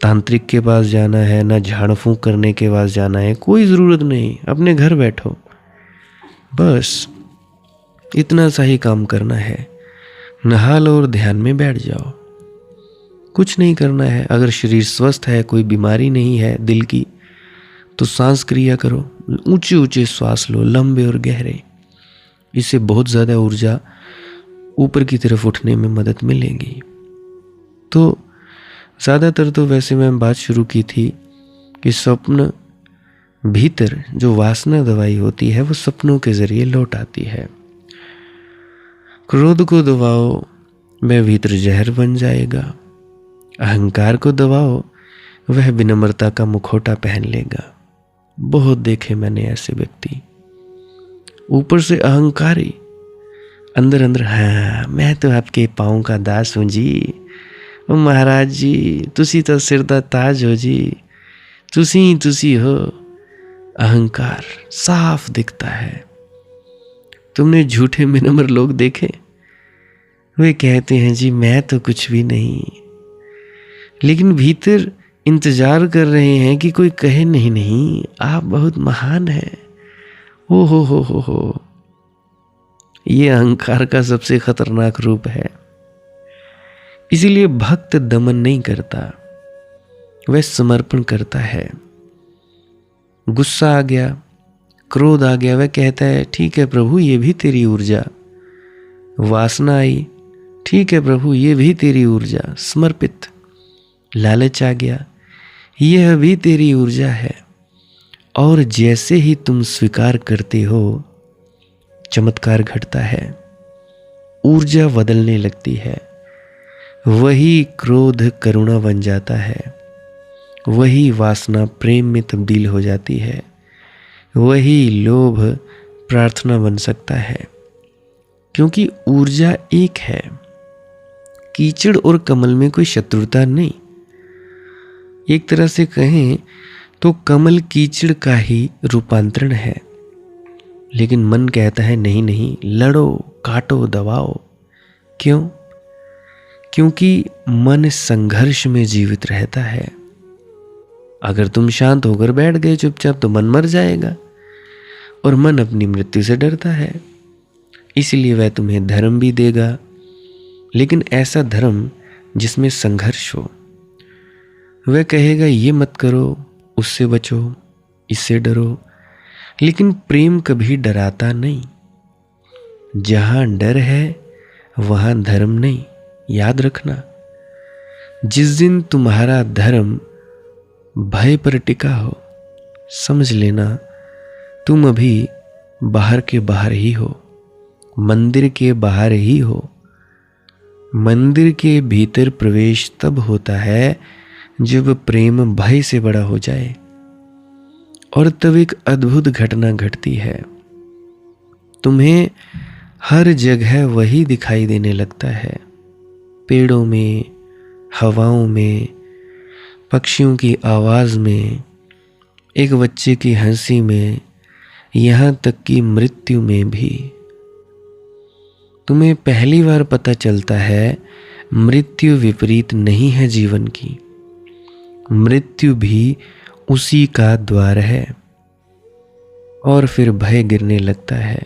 तांत्रिक के पास जाना है, ना झाड़ फूंक करने के पास जाना है, कोई ज़रूरत नहीं। अपने घर बैठो, बस इतना सा ही काम करना है। नहा लो और ध्यान में बैठ जाओ, कुछ नहीं करना है। अगर शरीर स्वस्थ है, कोई बीमारी नहीं है दिल की, तो सांस क्रिया करो, ऊंचे ऊंचे श्वास लो, लंबे और गहरे। इससे बहुत ज़्यादा ऊर्जा ऊपर की तरफ उठने में मदद मिलेगी। तो ज़्यादातर तो वैसे मैं बात शुरू की थी कि स्वप्न भीतर जो वासना दवाई होती है वो सपनों के जरिए लौट आती है। क्रोध को दबाओ, वह भीतर जहर बन जाएगा। अहंकार को दबाओ, वह विनम्रता का मुखौटा पहन लेगा। बहुत देखे मैंने ऐसे व्यक्ति, ऊपर से अहंकारी, अंदर अंदर हाँ मैं तो आपके पाँव का दास हूँ जी, ओ महाराज जी तुसी तो सिर दा ताज हो जी, तुसी हो। अहंकार साफ दिखता है। तुमने झूठे विनम्र लोग देखे, वे कहते हैं जी मैं तो कुछ भी नहीं, लेकिन भीतर इंतजार कर रहे हैं कि कोई कहे नहीं नहीं आप बहुत महान हैं। ओ हो। ये अहंकार का सबसे खतरनाक रूप है। इसीलिए भक्त दमन नहीं करता, वह समर्पण करता है। गुस्सा आ गया, क्रोध आ गया, वह कहता है ठीक है प्रभु ये भी तेरी ऊर्जा। वासना आई, ठीक है प्रभु ये भी तेरी ऊर्जा, समर्पित। लालच आ गया, यह भी तेरी ऊर्जा है। और जैसे ही तुम स्वीकार करते हो, चमत्कार घटता है, ऊर्जा बदलने लगती है। वही क्रोध करुणा बन जाता है, वही वासना प्रेम में तब्दील हो जाती है, वही लोभ प्रार्थना बन सकता है, क्योंकि ऊर्जा एक है। कीचड़ और कमल में कोई शत्रुता नहीं। एक तरह से कहें तो कमल कीचड़ का ही रूपांतरण है, लेकिन मन कहता है नहीं नहीं, लड़ो, काटो, दबाओ। क्यों? क्योंकि मन संघर्ष में जीवित रहता है। अगर तुम शांत होकर बैठ गए चुपचाप तो मन मर जाएगा, और मन अपनी मृत्यु से डरता है। इसलिए वह तुम्हें धर्म भी देगा, लेकिन ऐसा धर्म जिसमें संघर्ष हो। वह कहेगा ये मत करो, उससे बचो, इससे डरो, लेकिन प्रेम कभी डराता नहीं। जहां डर है वहां धर्म नहीं, याद रखना। जिस दिन तुम्हारा धर्म भय पर टिका हो, समझ लेना तुम अभी बाहर के बाहर ही हो, मंदिर के बाहर ही हो। मंदिर के भीतर प्रवेश तब होता है जब प्रेम भय से बड़ा हो जाए, और तब एक अद्भुत घटना घटती है। तुम्हें हर जगह वही दिखाई देने लगता है, पेड़ों में, हवाओं में। पक्षियों की आवाज़ में, एक बच्चे की हंसी में, यहाँ तक कि मृत्यु में भी। तुम्हें पहली बार पता चलता है मृत्यु विपरीत नहीं है जीवन की, मृत्यु भी उसी का द्वार है। और फिर भय गिरने लगता है।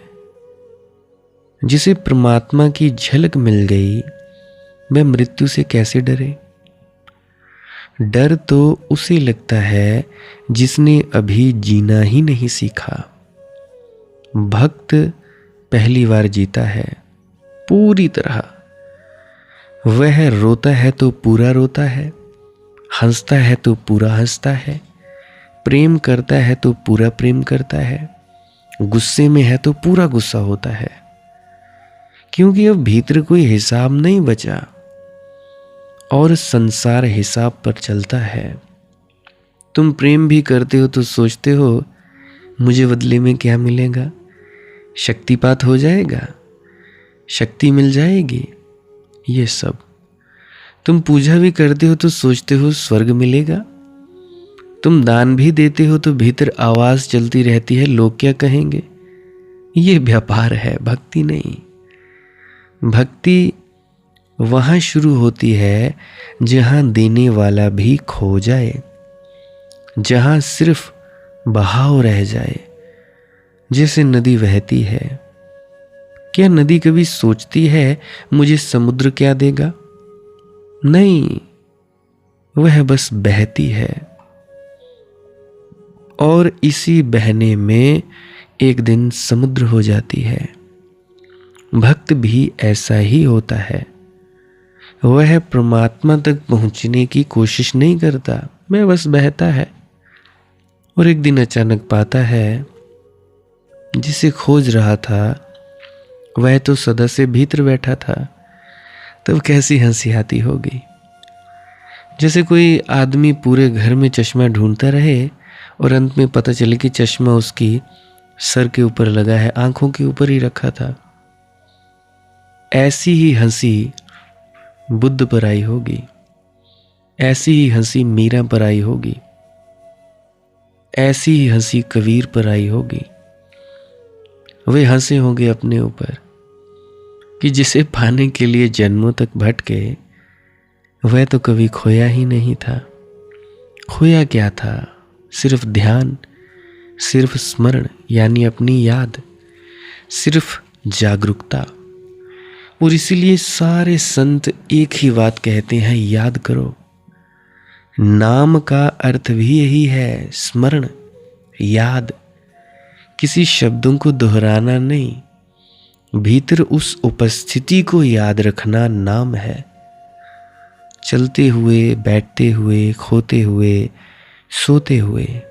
जिसे परमात्मा की झलक मिल गई, वह मृत्यु से कैसे डरे? डर तो उसे लगता है जिसने अभी जीना ही नहीं सीखा। भक्त पहली बार जीता है पूरी तरह। वह रोता है तो पूरा रोता है, हंसता है तो पूरा हंसता है, प्रेम करता है तो पूरा प्रेम करता है, गुस्से में है तो पूरा गुस्सा होता है। क्योंकि अब भीतर कोई हिसाब नहीं बचा और संसार हिसाब पर चलता है। तुम प्रेम भी करते हो तो सोचते हो मुझे बदले में क्या मिलेगा? शक्तिपात हो जाएगा, शक्ति मिल जाएगी, ये सब। तुम पूजा भी करते हो तो सोचते हो स्वर्ग मिलेगा। तुम दान भी देते हो तो भीतर आवाज चलती रहती है लोग क्या कहेंगे। ये व्यापार है, भक्ति नहीं। भक्ति वहां शुरू होती है जहां देने वाला भी खो जाए, जहां सिर्फ बहाव रह जाए। जैसे नदी बहती है, क्या नदी कभी सोचती है मुझे समुद्र क्या देगा? नहीं, वह बस बहती है और इसी बहने में एक दिन समुद्र हो जाती है। भक्त भी ऐसा ही होता है। वह परमात्मा तक पहुंचने की कोशिश नहीं करता, वह बस बहता है और एक दिन अचानक पाता है जिसे खोज रहा था वह तो सदा से भीतर बैठा था। तब कैसी हंसी आती होगी। जैसे कोई आदमी पूरे घर में चश्मा ढूंढता रहे और अंत में पता चले कि चश्मा उसकी सर के ऊपर लगा है, आंखों के ऊपर ही रखा था। ऐसी ही हंसी बुद्ध पर आई होगी, ऐसी ही हंसी मीरा पर आई होगी, ऐसी ही हंसी कबीर पर आई होगी। वे हंसे होंगे अपने ऊपर कि जिसे पाने के लिए जन्मों तक भटके वह तो कभी खोया ही नहीं था। खोया क्या था? सिर्फ ध्यान, सिर्फ स्मरण यानी अपनी याद, सिर्फ जागरूकता। और इसीलिए सारे संत एक ही बात कहते हैं, याद करो। नाम का अर्थ भी यही है, स्मरण, याद। किसी शब्दों को दोहराना नहीं, भीतर उस उपस्थिति को याद रखना नाम है। चलते हुए, बैठते हुए, खोते हुए, सोते हुए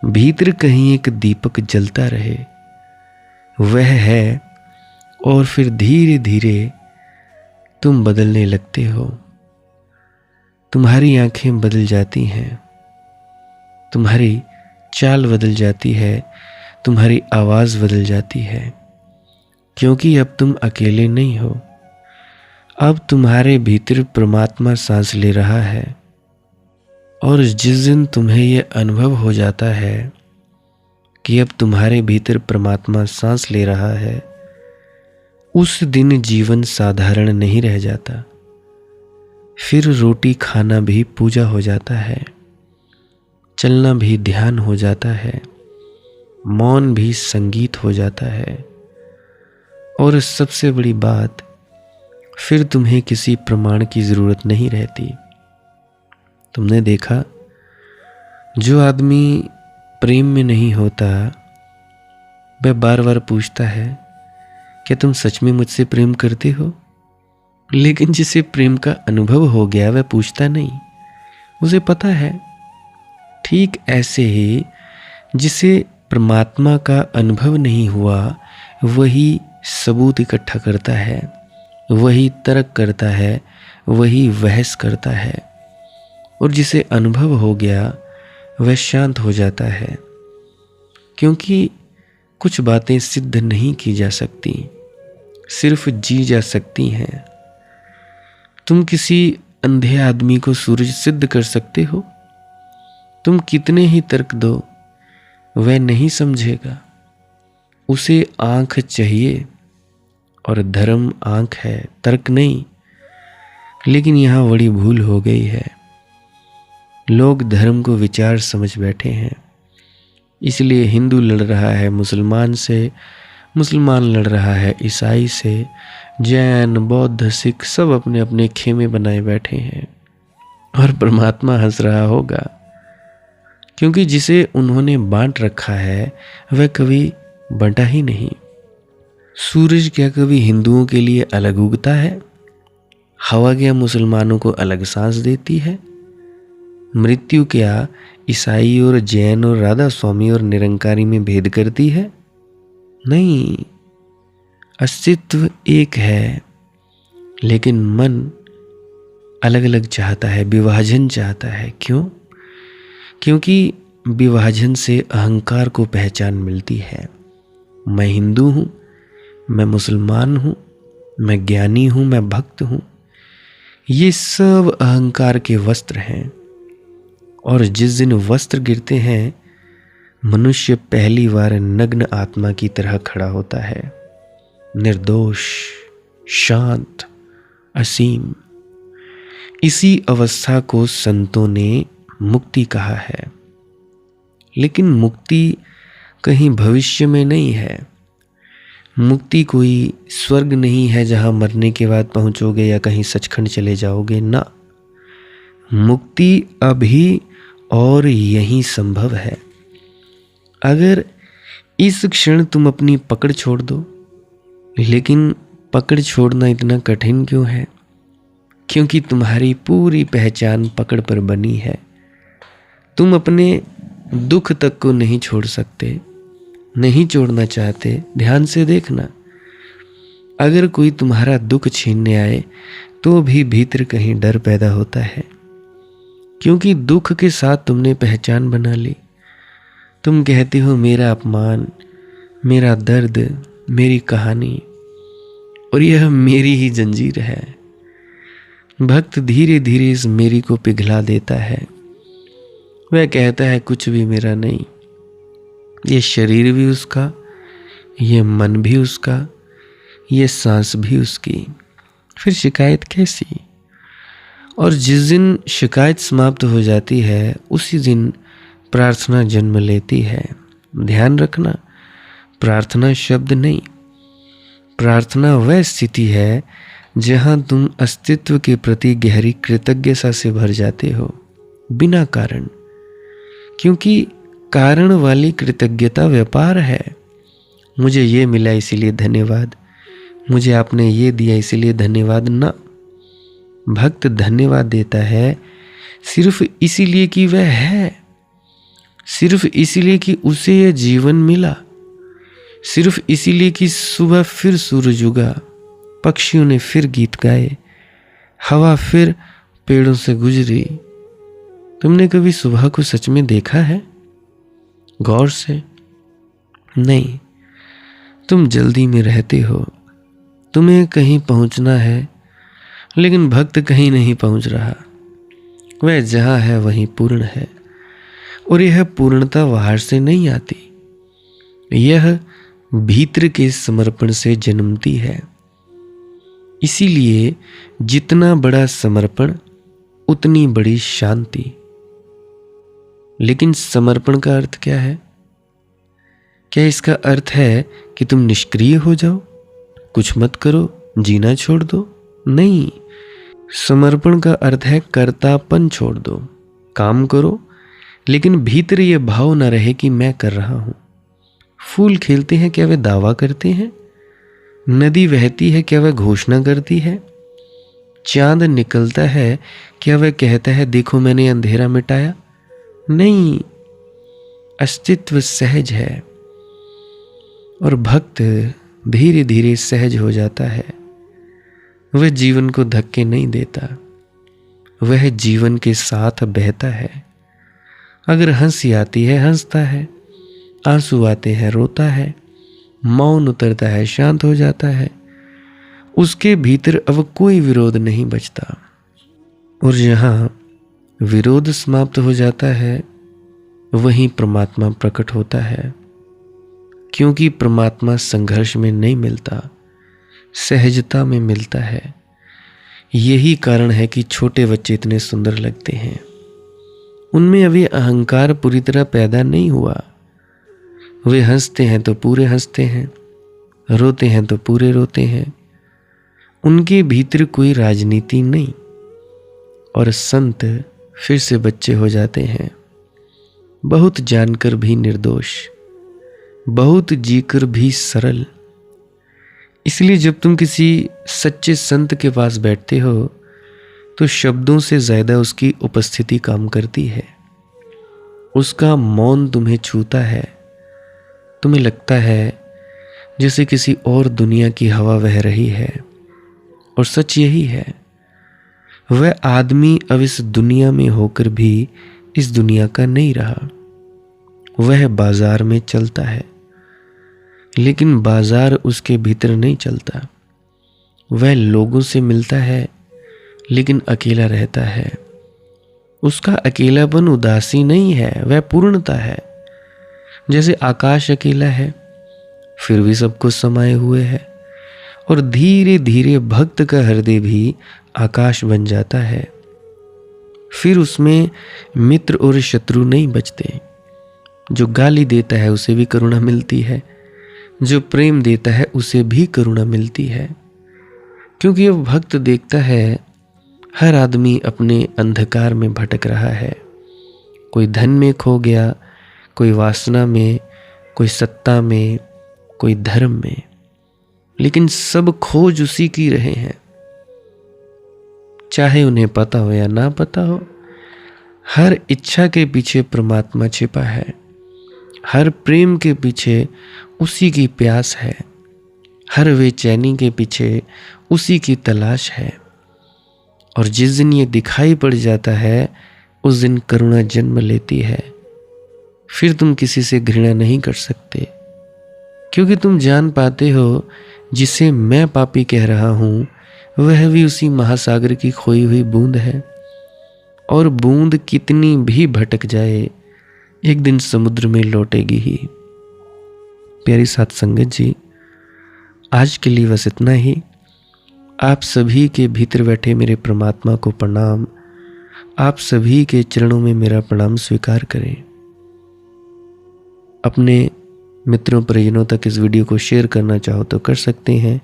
भीतर कहीं एक दीपक जलता रहे, वह है। और फिर धीरे धीरे तुम बदलने लगते हो। तुम्हारी आंखें बदल जाती हैं, तुम्हारी चाल बदल जाती है, तुम्हारी आवाज बदल जाती है। क्योंकि अब तुम अकेले नहीं हो, अब तुम्हारे भीतर परमात्मा सांस ले रहा है। और जिस दिन तुम्हें यह अनुभव हो जाता है कि अब तुम्हारे भीतर परमात्मा सांस ले रहा है, उस दिन जीवन साधारण नहीं रह जाता। फिर रोटी खाना भी पूजा हो जाता है, चलना भी ध्यान हो जाता है, मौन भी संगीत हो जाता है। और सबसे बड़ी बात, फिर तुम्हें किसी प्रमाण की जरूरत नहीं रहती। तुमने देखा, जो आदमी प्रेम में नहीं होता वह बार बार पूछता है क्या तुम सच में मुझसे प्रेम करते हो? लेकिन जिसे प्रेम का अनुभव हो गया वह पूछता नहीं, उसे पता है। ठीक ऐसे ही जिसे परमात्मा का अनुभव नहीं हुआ वही सबूत इकट्ठा करता है, वही तर्क करता है, वही बहस करता है। और जिसे अनुभव हो गया वह शांत हो जाता है, क्योंकि कुछ बातें सिद्ध नहीं की जा सकती, सिर्फ जी जा सकती हैं। तुम किसी अंधे आदमी को सूरज सिद्ध कर सकते हो? तुम कितने ही तर्क दो, वह नहीं समझेगा। उसे आंख चाहिए और धर्म आंख है, तर्क नहीं। लेकिन यहां बड़ी भूल हो गई है। लोग धर्म को विचार समझ बैठे हैं। इसलिए हिंदू लड़ रहा है मुसलमान से, मुसलमान लड़ रहा है ईसाई से, जैन बौद्ध सिख सब अपने अपने खेमे बनाए बैठे हैं। और परमात्मा हंस रहा होगा, क्योंकि जिसे उन्होंने बांट रखा है वह कभी बंटा ही नहीं। सूरज क्या कभी हिंदुओं के लिए अलग उगता है? हवा क्या मुसलमानों को अलग सांस देती है? मृत्यु क्या ईसाई और जैन और राधा स्वामी और निरंकारी में भेद करती है? नहीं, अस्तित्व एक है, लेकिन मन अलग अलग चाहता है, विभाजन चाहता है। क्यों? क्योंकि विभाजन से अहंकार को पहचान मिलती है। मैं हिंदू हूं, मैं मुसलमान हूं, मैं ज्ञानी हूं, मैं भक्त हूं। ये सब अहंकार के वस्त्र हैं। और जिस दिन वस्त्र गिरते हैं, मनुष्य पहली बार नग्न आत्मा की तरह खड़ा होता है, निर्दोष, शांत, असीम। इसी अवस्था को संतों ने मुक्ति कहा है। लेकिन मुक्ति कहीं भविष्य में नहीं है। मुक्ति कोई स्वर्ग नहीं है जहां मरने के बाद पहुंचोगे या कहीं सचखंड चले जाओगे ना। मुक्ति अभी और यही संभव है। अगर इस क्षण तुम अपनी पकड़ छोड़ दो। लेकिन पकड़ छोड़ना इतना कठिन क्यों है? क्योंकि तुम्हारी पूरी पहचान पकड़ पर बनी है। तुम अपने दुख तक को नहीं छोड़ सकते, नहीं छोड़ना चाहते। ध्यान से देखना, अगर कोई तुम्हारा दुख छीनने आए तो भी भीतर कहीं डर पैदा होता है, क्योंकि दुख के साथ तुमने पहचान बना ली। तुम कहते हो मेरा अपमान, मेरा दर्द, मेरी कहानी, और यह मेरी ही जंजीर है। भक्त धीरे धीरे इस मेरी को पिघला देता है। वह कहता है कुछ भी मेरा नहीं, ये शरीर भी उसका, ये मन भी उसका, ये सांस भी उसकी। फिर शिकायत कैसी? और जिस दिन शिकायत समाप्त हो जाती है उसी दिन प्रार्थना जन्म लेती है। ध्यान रखना, प्रार्थना शब्द नहीं, प्रार्थना वह स्थिति है जहां तुम अस्तित्व के प्रति गहरी कृतज्ञता से भर जाते हो, बिना कारण। क्योंकि कारण वाली कृतज्ञता व्यापार है। मुझे ये मिला इसीलिए धन्यवाद, मुझे आपने ये दिया इसीलिए धन्यवाद ना। भक्त धन्यवाद देता है सिर्फ इसीलिए कि वह है, सिर्फ इसीलिए कि उसे यह जीवन मिला, सिर्फ इसीलिए कि सुबह फिर सूरज उगा, पक्षियों ने फिर गीत गाए, हवा फिर पेड़ों से गुजरी। तुमने कभी सुबह को सच में देखा है? गौर से नहीं। तुम जल्दी में रहते हो, तुम्हें कहीं पहुंचना है, लेकिन भक्त कहीं नहीं पहुंच रहा। वह जहां है वहीं पूर्ण है, और यह पूर्णता बाहर से नहीं आती, यह भीतर के समर्पण से जन्मती है। इसीलिए जितना बड़ा समर्पण उतनी बड़ी शांति। लेकिन समर्पण का अर्थ क्या है? क्या इसका अर्थ है कि तुम निष्क्रिय हो जाओ, कुछ मत करो, जीना छोड़ दो? नहीं, समर्पण का अर्थ है कर्तापन छोड़ दो। काम करो, लेकिन भीतर यह भाव न रहे कि मैं कर रहा हूं। फूल खिलते हैं, क्या वे दावा करते हैं? नदी बहती है, क्या वह घोषणा करती है? चांद निकलता है, क्या वह कहता है देखो मैंने अंधेरा मिटाया? नहीं, अस्तित्व सहज है। और भक्त धीरे धीरे सहज हो जाता है। वह जीवन को धक्के नहीं देता, वह जीवन के साथ बहता है। अगर हंसी आती है हंसता है, आंसू आते हैं रोता है, मौन उतरता है शांत हो जाता है। उसके भीतर अब कोई विरोध नहीं बचता। और जहाँ विरोध समाप्त हो जाता है वहीं परमात्मा प्रकट होता है, क्योंकि परमात्मा संघर्ष में नहीं मिलता, सहजता में मिलता है। यही कारण है कि छोटे बच्चे इतने सुंदर लगते हैं। उनमें अभी अहंकार पूरी तरह पैदा नहीं हुआ। वे हंसते हैं तो पूरे हंसते हैं, रोते हैं तो पूरे रोते हैं। उनके भीतर कोई राजनीति नहीं। और संत फिर से बच्चे हो जाते हैं, बहुत जानकर भी निर्दोष, बहुत जीकर भी सरल। इसलिए जब तुम किसी सच्चे संत के पास बैठते हो तो शब्दों से ज्यादा उसकी उपस्थिति काम करती है। उसका मौन तुम्हें छूता है। तुम्हें लगता है जैसे किसी और दुनिया की हवा बह रही है। और सच यही है, वह आदमी अब इस दुनिया में होकर भी इस दुनिया का नहीं रहा। वह बाजार में चलता है, लेकिन बाजार उसके भीतर नहीं चलता। वह लोगों से मिलता है, लेकिन अकेला रहता है। उसका अकेलापन उदासी नहीं है, वह पूर्णता है। जैसे आकाश अकेला है, फिर भी सब कुछ समाये हुए है। और धीरे धीरे भक्त का हृदय भी आकाश बन जाता है। फिर उसमें मित्र और शत्रु नहीं बचते। जो गाली देता है उसे भी करुणा मिलती है, जो प्रेम देता है उसे भी करुणा मिलती है। क्योंकि अब भक्त देखता है हर आदमी अपने अंधकार में भटक रहा है। कोई धन में खो गया, कोई वासना में, कोई सत्ता में, कोई धर्म में, लेकिन सब खोज उसी की रहे हैं। चाहे उन्हें पता हो या ना पता हो, हर इच्छा के पीछे परमात्मा छिपा है। हर प्रेम के पीछे उसी की प्यास है। हर बेचैनी के पीछे उसी की तलाश है। और जिस दिन ये दिखाई पड़ जाता है उस दिन करुणा जन्म लेती है। फिर तुम किसी से घृणा नहीं कर सकते, क्योंकि तुम जान पाते हो जिसे मैं पापी कह रहा हूं वह भी उसी महासागर की खोई हुई बूंद है। और बूंद कितनी भी भटक जाए एक दिन समुद्र में लौटेगी ही। प्यारी साथ संगत जी, आज के लिए बस इतना ही। आप सभी के भीतर बैठे मेरे परमात्मा को प्रणाम। आप सभी के चरणों में मेरा प्रणाम स्वीकार करें। अपने मित्रों परिजनों तक इस वीडियो को शेयर करना चाहो तो कर सकते हैं।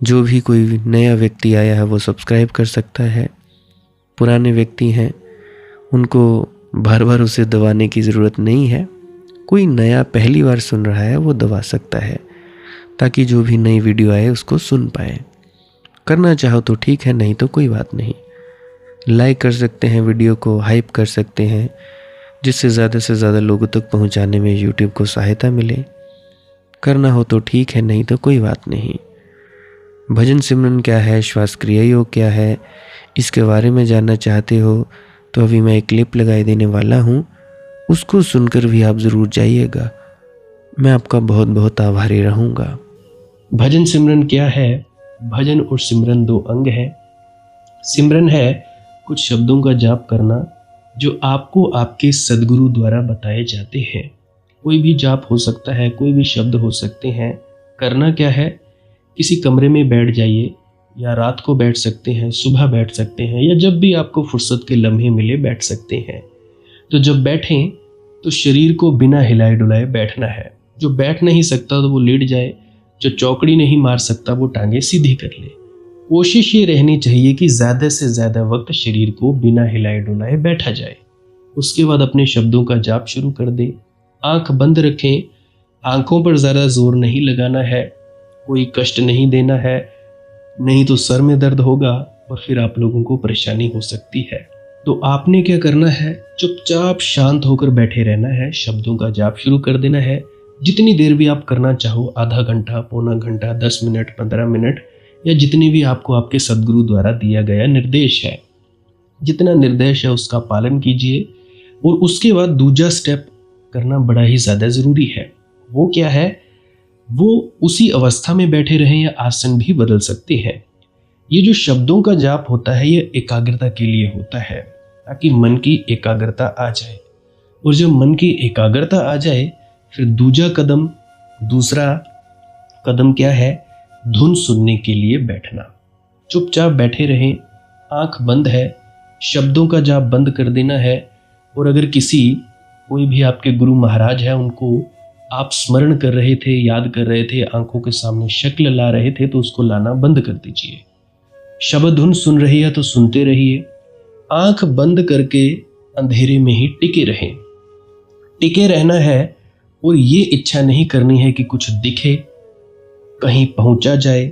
जो भी कोई नया व्यक्ति आया है वो सब्सक्राइब कर सकता है। पुराने व्यक्ति हैं उनको बार बार उसे दबाने की ज़रूरत नहीं है। कोई नया पहली बार सुन रहा है वो दबा सकता है, ताकि जो भी नई वीडियो आए उसको सुन पाए। करना चाहो तो ठीक है, नहीं तो कोई बात नहीं। लाइक कर सकते हैं, वीडियो को हाइप कर सकते हैं, जिससे ज़्यादा से ज़्यादा लोगों तक पहुंचाने में यूट्यूब को सहायता मिले। करना हो तो ठीक है, नहीं तो कोई बात नहीं। भजन सिमरन क्या है, श्वास क्रिया योग क्या है, इसके बारे में जानना चाहते हो तो अभी मैं एक क्लिप लगाई देने वाला हूँ, उसको सुनकर भी आप ज़रूर जाइएगा। मैं आपका बहुत बहुत आभारी रहूँगा। भजन सिमरन क्या है? भजन और सिमरन दो अंग है। सिमरन है कुछ शब्दों का जाप करना जो आपको आपके सद्गुरु द्वारा बताए जाते हैं। कोई भी जाप हो सकता है, कोई भी शब्द हो सकते हैं। करना क्या है? किसी कमरे में बैठ जाइए, या रात को बैठ सकते हैं, सुबह बैठ सकते हैं, या जब भी आपको फुर्सत के लम्हे मिले बैठ सकते हैं। तो जब बैठें तो शरीर को बिना हिलाए डुलाए बैठना है। जो बैठ नहीं सकता तो वो लेट जाए, जो चौकड़ी नहीं मार सकता वो टांगे सीधी कर ले। कोशिश ये रहनी चाहिए कि ज़्यादा से ज़्यादा वक्त शरीर को बिना हिलाए डुलाए बैठा जाए। उसके बाद अपने शब्दों का जाप शुरू कर दे। आंख बंद रखें, आंखों पर ज़्यादा जोर नहीं लगाना है, कोई कष्ट नहीं देना है, नहीं तो सर में दर्द होगा और फिर आप लोगों को परेशानी हो सकती है। तो आपने क्या करना है? चुपचाप शांत होकर बैठे रहना है, शब्दों का जाप शुरू कर देना है। जितनी देर भी आप करना चाहो, आधा घंटा, पौना घंटा, 10 मिनट, 15 मिनट, या जितनी भी आपको आपके सद्गुरु द्वारा दिया गया निर्देश है, जितना निर्देश है उसका पालन कीजिए। और उसके बाद दूसरा स्टेप करना बड़ा ही ज़्यादा ज़रूरी है। वो क्या है? वो उसी अवस्था में बैठे रहें या आसन भी बदल सकते हैं। ये जो शब्दों का जाप होता है ये एकाग्रता के लिए होता है, ताकि मन की एकाग्रता आ जाए। और जब मन की एकाग्रता आ जाए फिर दूसरा कदम क्या है? धुन सुनने के लिए बैठना। चुपचाप बैठे रहें, आंख बंद है, शब्दों का जाप बंद कर देना है। और अगर कोई भी आपके गुरु महाराज है उनको आप स्मरण कर रहे थे, याद कर रहे थे, आंखों के सामने शक्ल ला रहे थे, तो उसको लाना बंद कर दीजिए। शब्द धुन सुन रही है तो सुनते रहिए, आंख बंद करके अंधेरे में ही टिके रहें। टिके रहना है और ये इच्छा नहीं करनी है कि कुछ दिखे, कहीं पहुंचा जाए,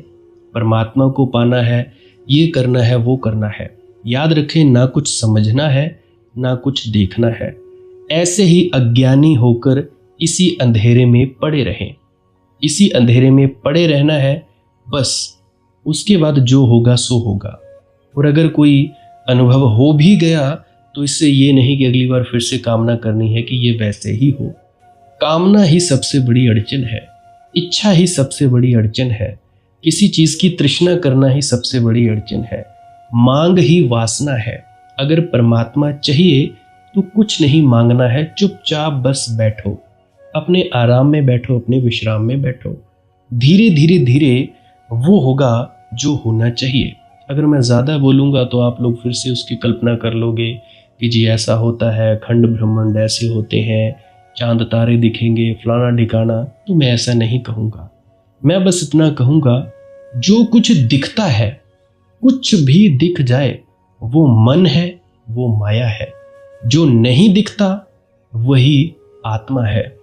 परमात्मा को पाना है, ये करना है, वो करना है। याद रखें, ना कुछ समझना है ना कुछ देखना है। ऐसे ही अज्ञानी होकर इसी अंधेरे में पड़े रहें। इसी अंधेरे में पड़े रहना है बस। उसके बाद जो होगा सो होगा। और अगर कोई अनुभव हो भी गया तो इससे ये नहीं कि अगली बार फिर से कामना करनी है कि ये वैसे ही हो। कामना ही सबसे बड़ी अड़चन है, इच्छा ही सबसे बड़ी अड़चन है, किसी चीज की तृष्णा करना ही सबसे बड़ी अड़चन है, मांग ही वासना है। अगर परमात्मा चाहिए तो कुछ नहीं मांगना है, चुपचाप बस बैठो, अपने आराम में बैठो, अपने विश्राम में बैठो। धीरे धीरे धीरे वो होगा जो होना चाहिए। अगर मैं ज़्यादा बोलूँगा तो आप लोग फिर से उसकी कल्पना कर लोगे कि जी ऐसा होता है, खंड ब्रह्मांड ऐसे होते हैं, चांद तारे दिखेंगे, फलाना ढिकाना। तो मैं ऐसा नहीं कहूँगा, मैं बस इतना कहूँगा, जो कुछ दिखता है, कुछ भी दिख जाए, वो मन है, वो माया है। जो नहीं दिखता वही आत्मा है,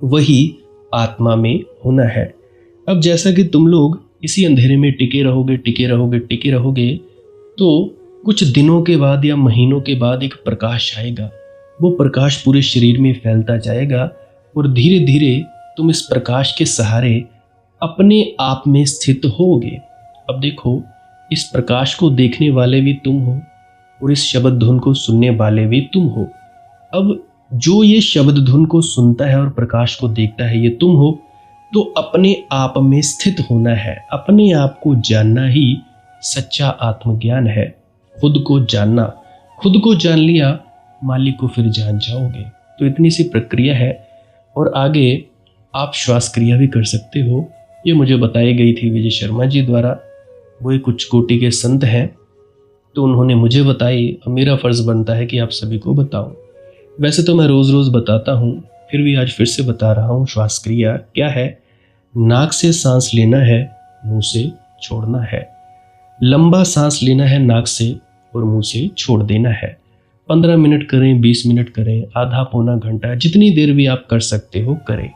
वही आत्मा में होना है। अब जैसा कि तुम लोग इसी अंधेरे में टिके रहोगे, तो कुछ दिनों के बाद या महीनों के बाद एक प्रकाश आएगा। वो प्रकाश पूरे शरीर में फैलता जाएगा और धीरे धीरे तुम इस प्रकाश के सहारे अपने आप में स्थित होगे। अब देखो, इस प्रकाश को देखने वाले भी तुम हो और इस शब्द धुन को सुनने वाले भी तुम हो। अब जो ये शब्द धुन को सुनता है और प्रकाश को देखता है, ये तुम हो। तो अपने आप में स्थित होना है, अपने आप को जानना ही सच्चा आत्मज्ञान है। खुद को जानना, खुद को जान लिया, मालिक को फिर जान जाओगे। तो इतनी सी प्रक्रिया है। और आगे आप श्वास क्रिया भी कर सकते हो। ये मुझे बताई गई थी विजय शर्मा जी द्वारा। वो एक उच्च कोटि के संत हैं, तो उन्होंने मुझे बताई। अब मेरा फर्ज बनता है कि आप सभी को बताऊं। वैसे तो मैं रोज रोज बताता हूं, फिर भी आज फिर से बता रहा हूं। श्वास क्रिया क्या है? नाक से सांस लेना है, मुंह से छोड़ना है। लंबा सांस लेना है नाक से और मुंह से छोड़ देना है। 15 मिनट करें, 20 मिनट करें, आधा पौना घंटा, जितनी देर भी आप कर सकते हो करें।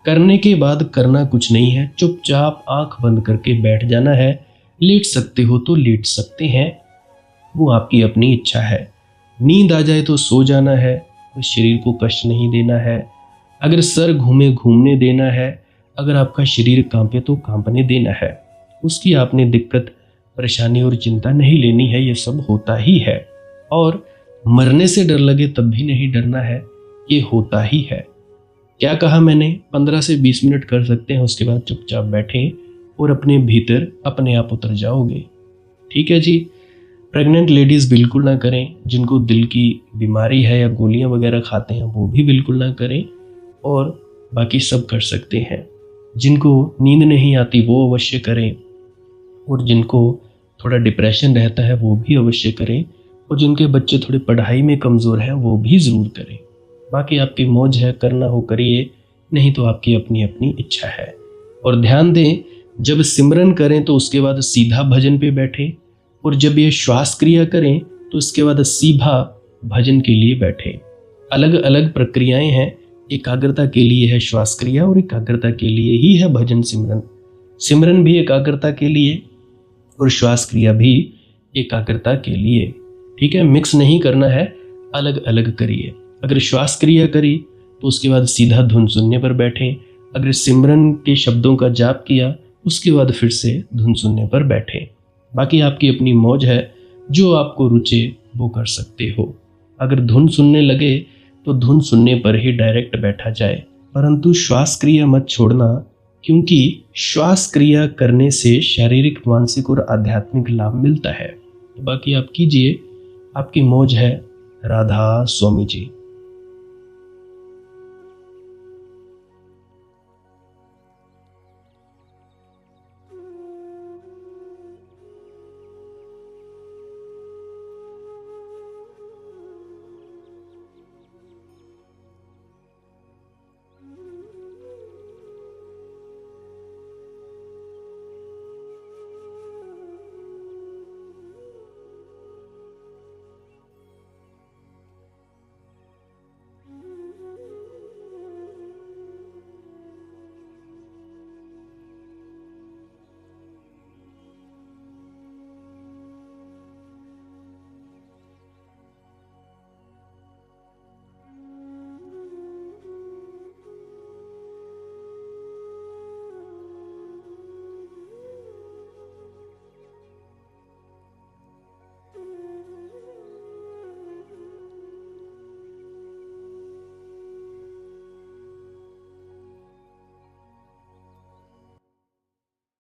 करने के बाद करना कुछ नहीं है, चुपचाप आंख बंद करके बैठ जाना है। लेट सकते हो तो लेट सकते हैं, वो आपकी अपनी इच्छा है। नींद आ जाए तो सो जाना है, तो शरीर को कष्ट नहीं देना है। अगर सर घूमे घूमने देना है, अगर आपका शरीर कांपे तो कांपने देना है। उसकी आपने दिक्कत, परेशानी और चिंता नहीं लेनी है, ये सब होता ही है। और मरने से डर लगे तब भी नहीं डरना है, ये होता ही है। क्या कहा मैंने? 15 से 20 मिनट कर सकते हैं, उसके बाद चुपचाप बैठें और अपने भीतर अपने आप उतर जाओगे। ठीक है जी। प्रेग्नेंट लेडीज़ बिल्कुल ना करें, जिनको दिल की बीमारी है या गोलियां वगैरह खाते हैं वो भी बिल्कुल ना करें, और बाकी सब कर सकते हैं। जिनको नींद नहीं आती वो अवश्य करें, और जिनको थोड़ा डिप्रेशन रहता है वो भी अवश्य करें, और जिनके बच्चे थोड़ी पढ़ाई में कमज़ोर हैं वो भी ज़रूर करें। बाकी आपकी मौज है, करना हो करिए, नहीं तो आपकी अपनी अपनी इच्छा है। और ध्यान दें, जब सिमरन करें तो उसके बाद सीधा भजन पे बैठें, और जब ये श्वास क्रिया करें तो उसके बाद सीधा भजन के लिए बैठें। अलग अलग प्रक्रियाएं हैं। एकाग्रता के लिए है श्वास क्रिया और एकाग्रता के लिए ही है भजन सिमरन। सिमरन भी एकाग्रता के लिए और श्वास क्रिया भी एकाग्रता के लिए। ठीक है, मिक्स नहीं करना है, अलग अलग करिए। अगर श्वास क्रिया करी तो उसके बाद सीधा धुन सुनने पर बैठें। अगर सिमरन के शब्दों का जाप किया उसके बाद फिर से धुन सुनने पर बैठें। बाकी आपकी अपनी मौज है, जो आपको रुचे वो कर सकते हो। अगर धुन सुनने लगे तो धुन सुनने पर ही डायरेक्ट बैठा जाए, परंतु श्वास क्रिया मत छोड़ना, क्योंकि श्वास क्रिया करने से शारीरिक, मानसिक और आध्यात्मिक लाभ मिलता है। बाकी आप कीजिए, आपकी मौज है। राधा स्वामी जी।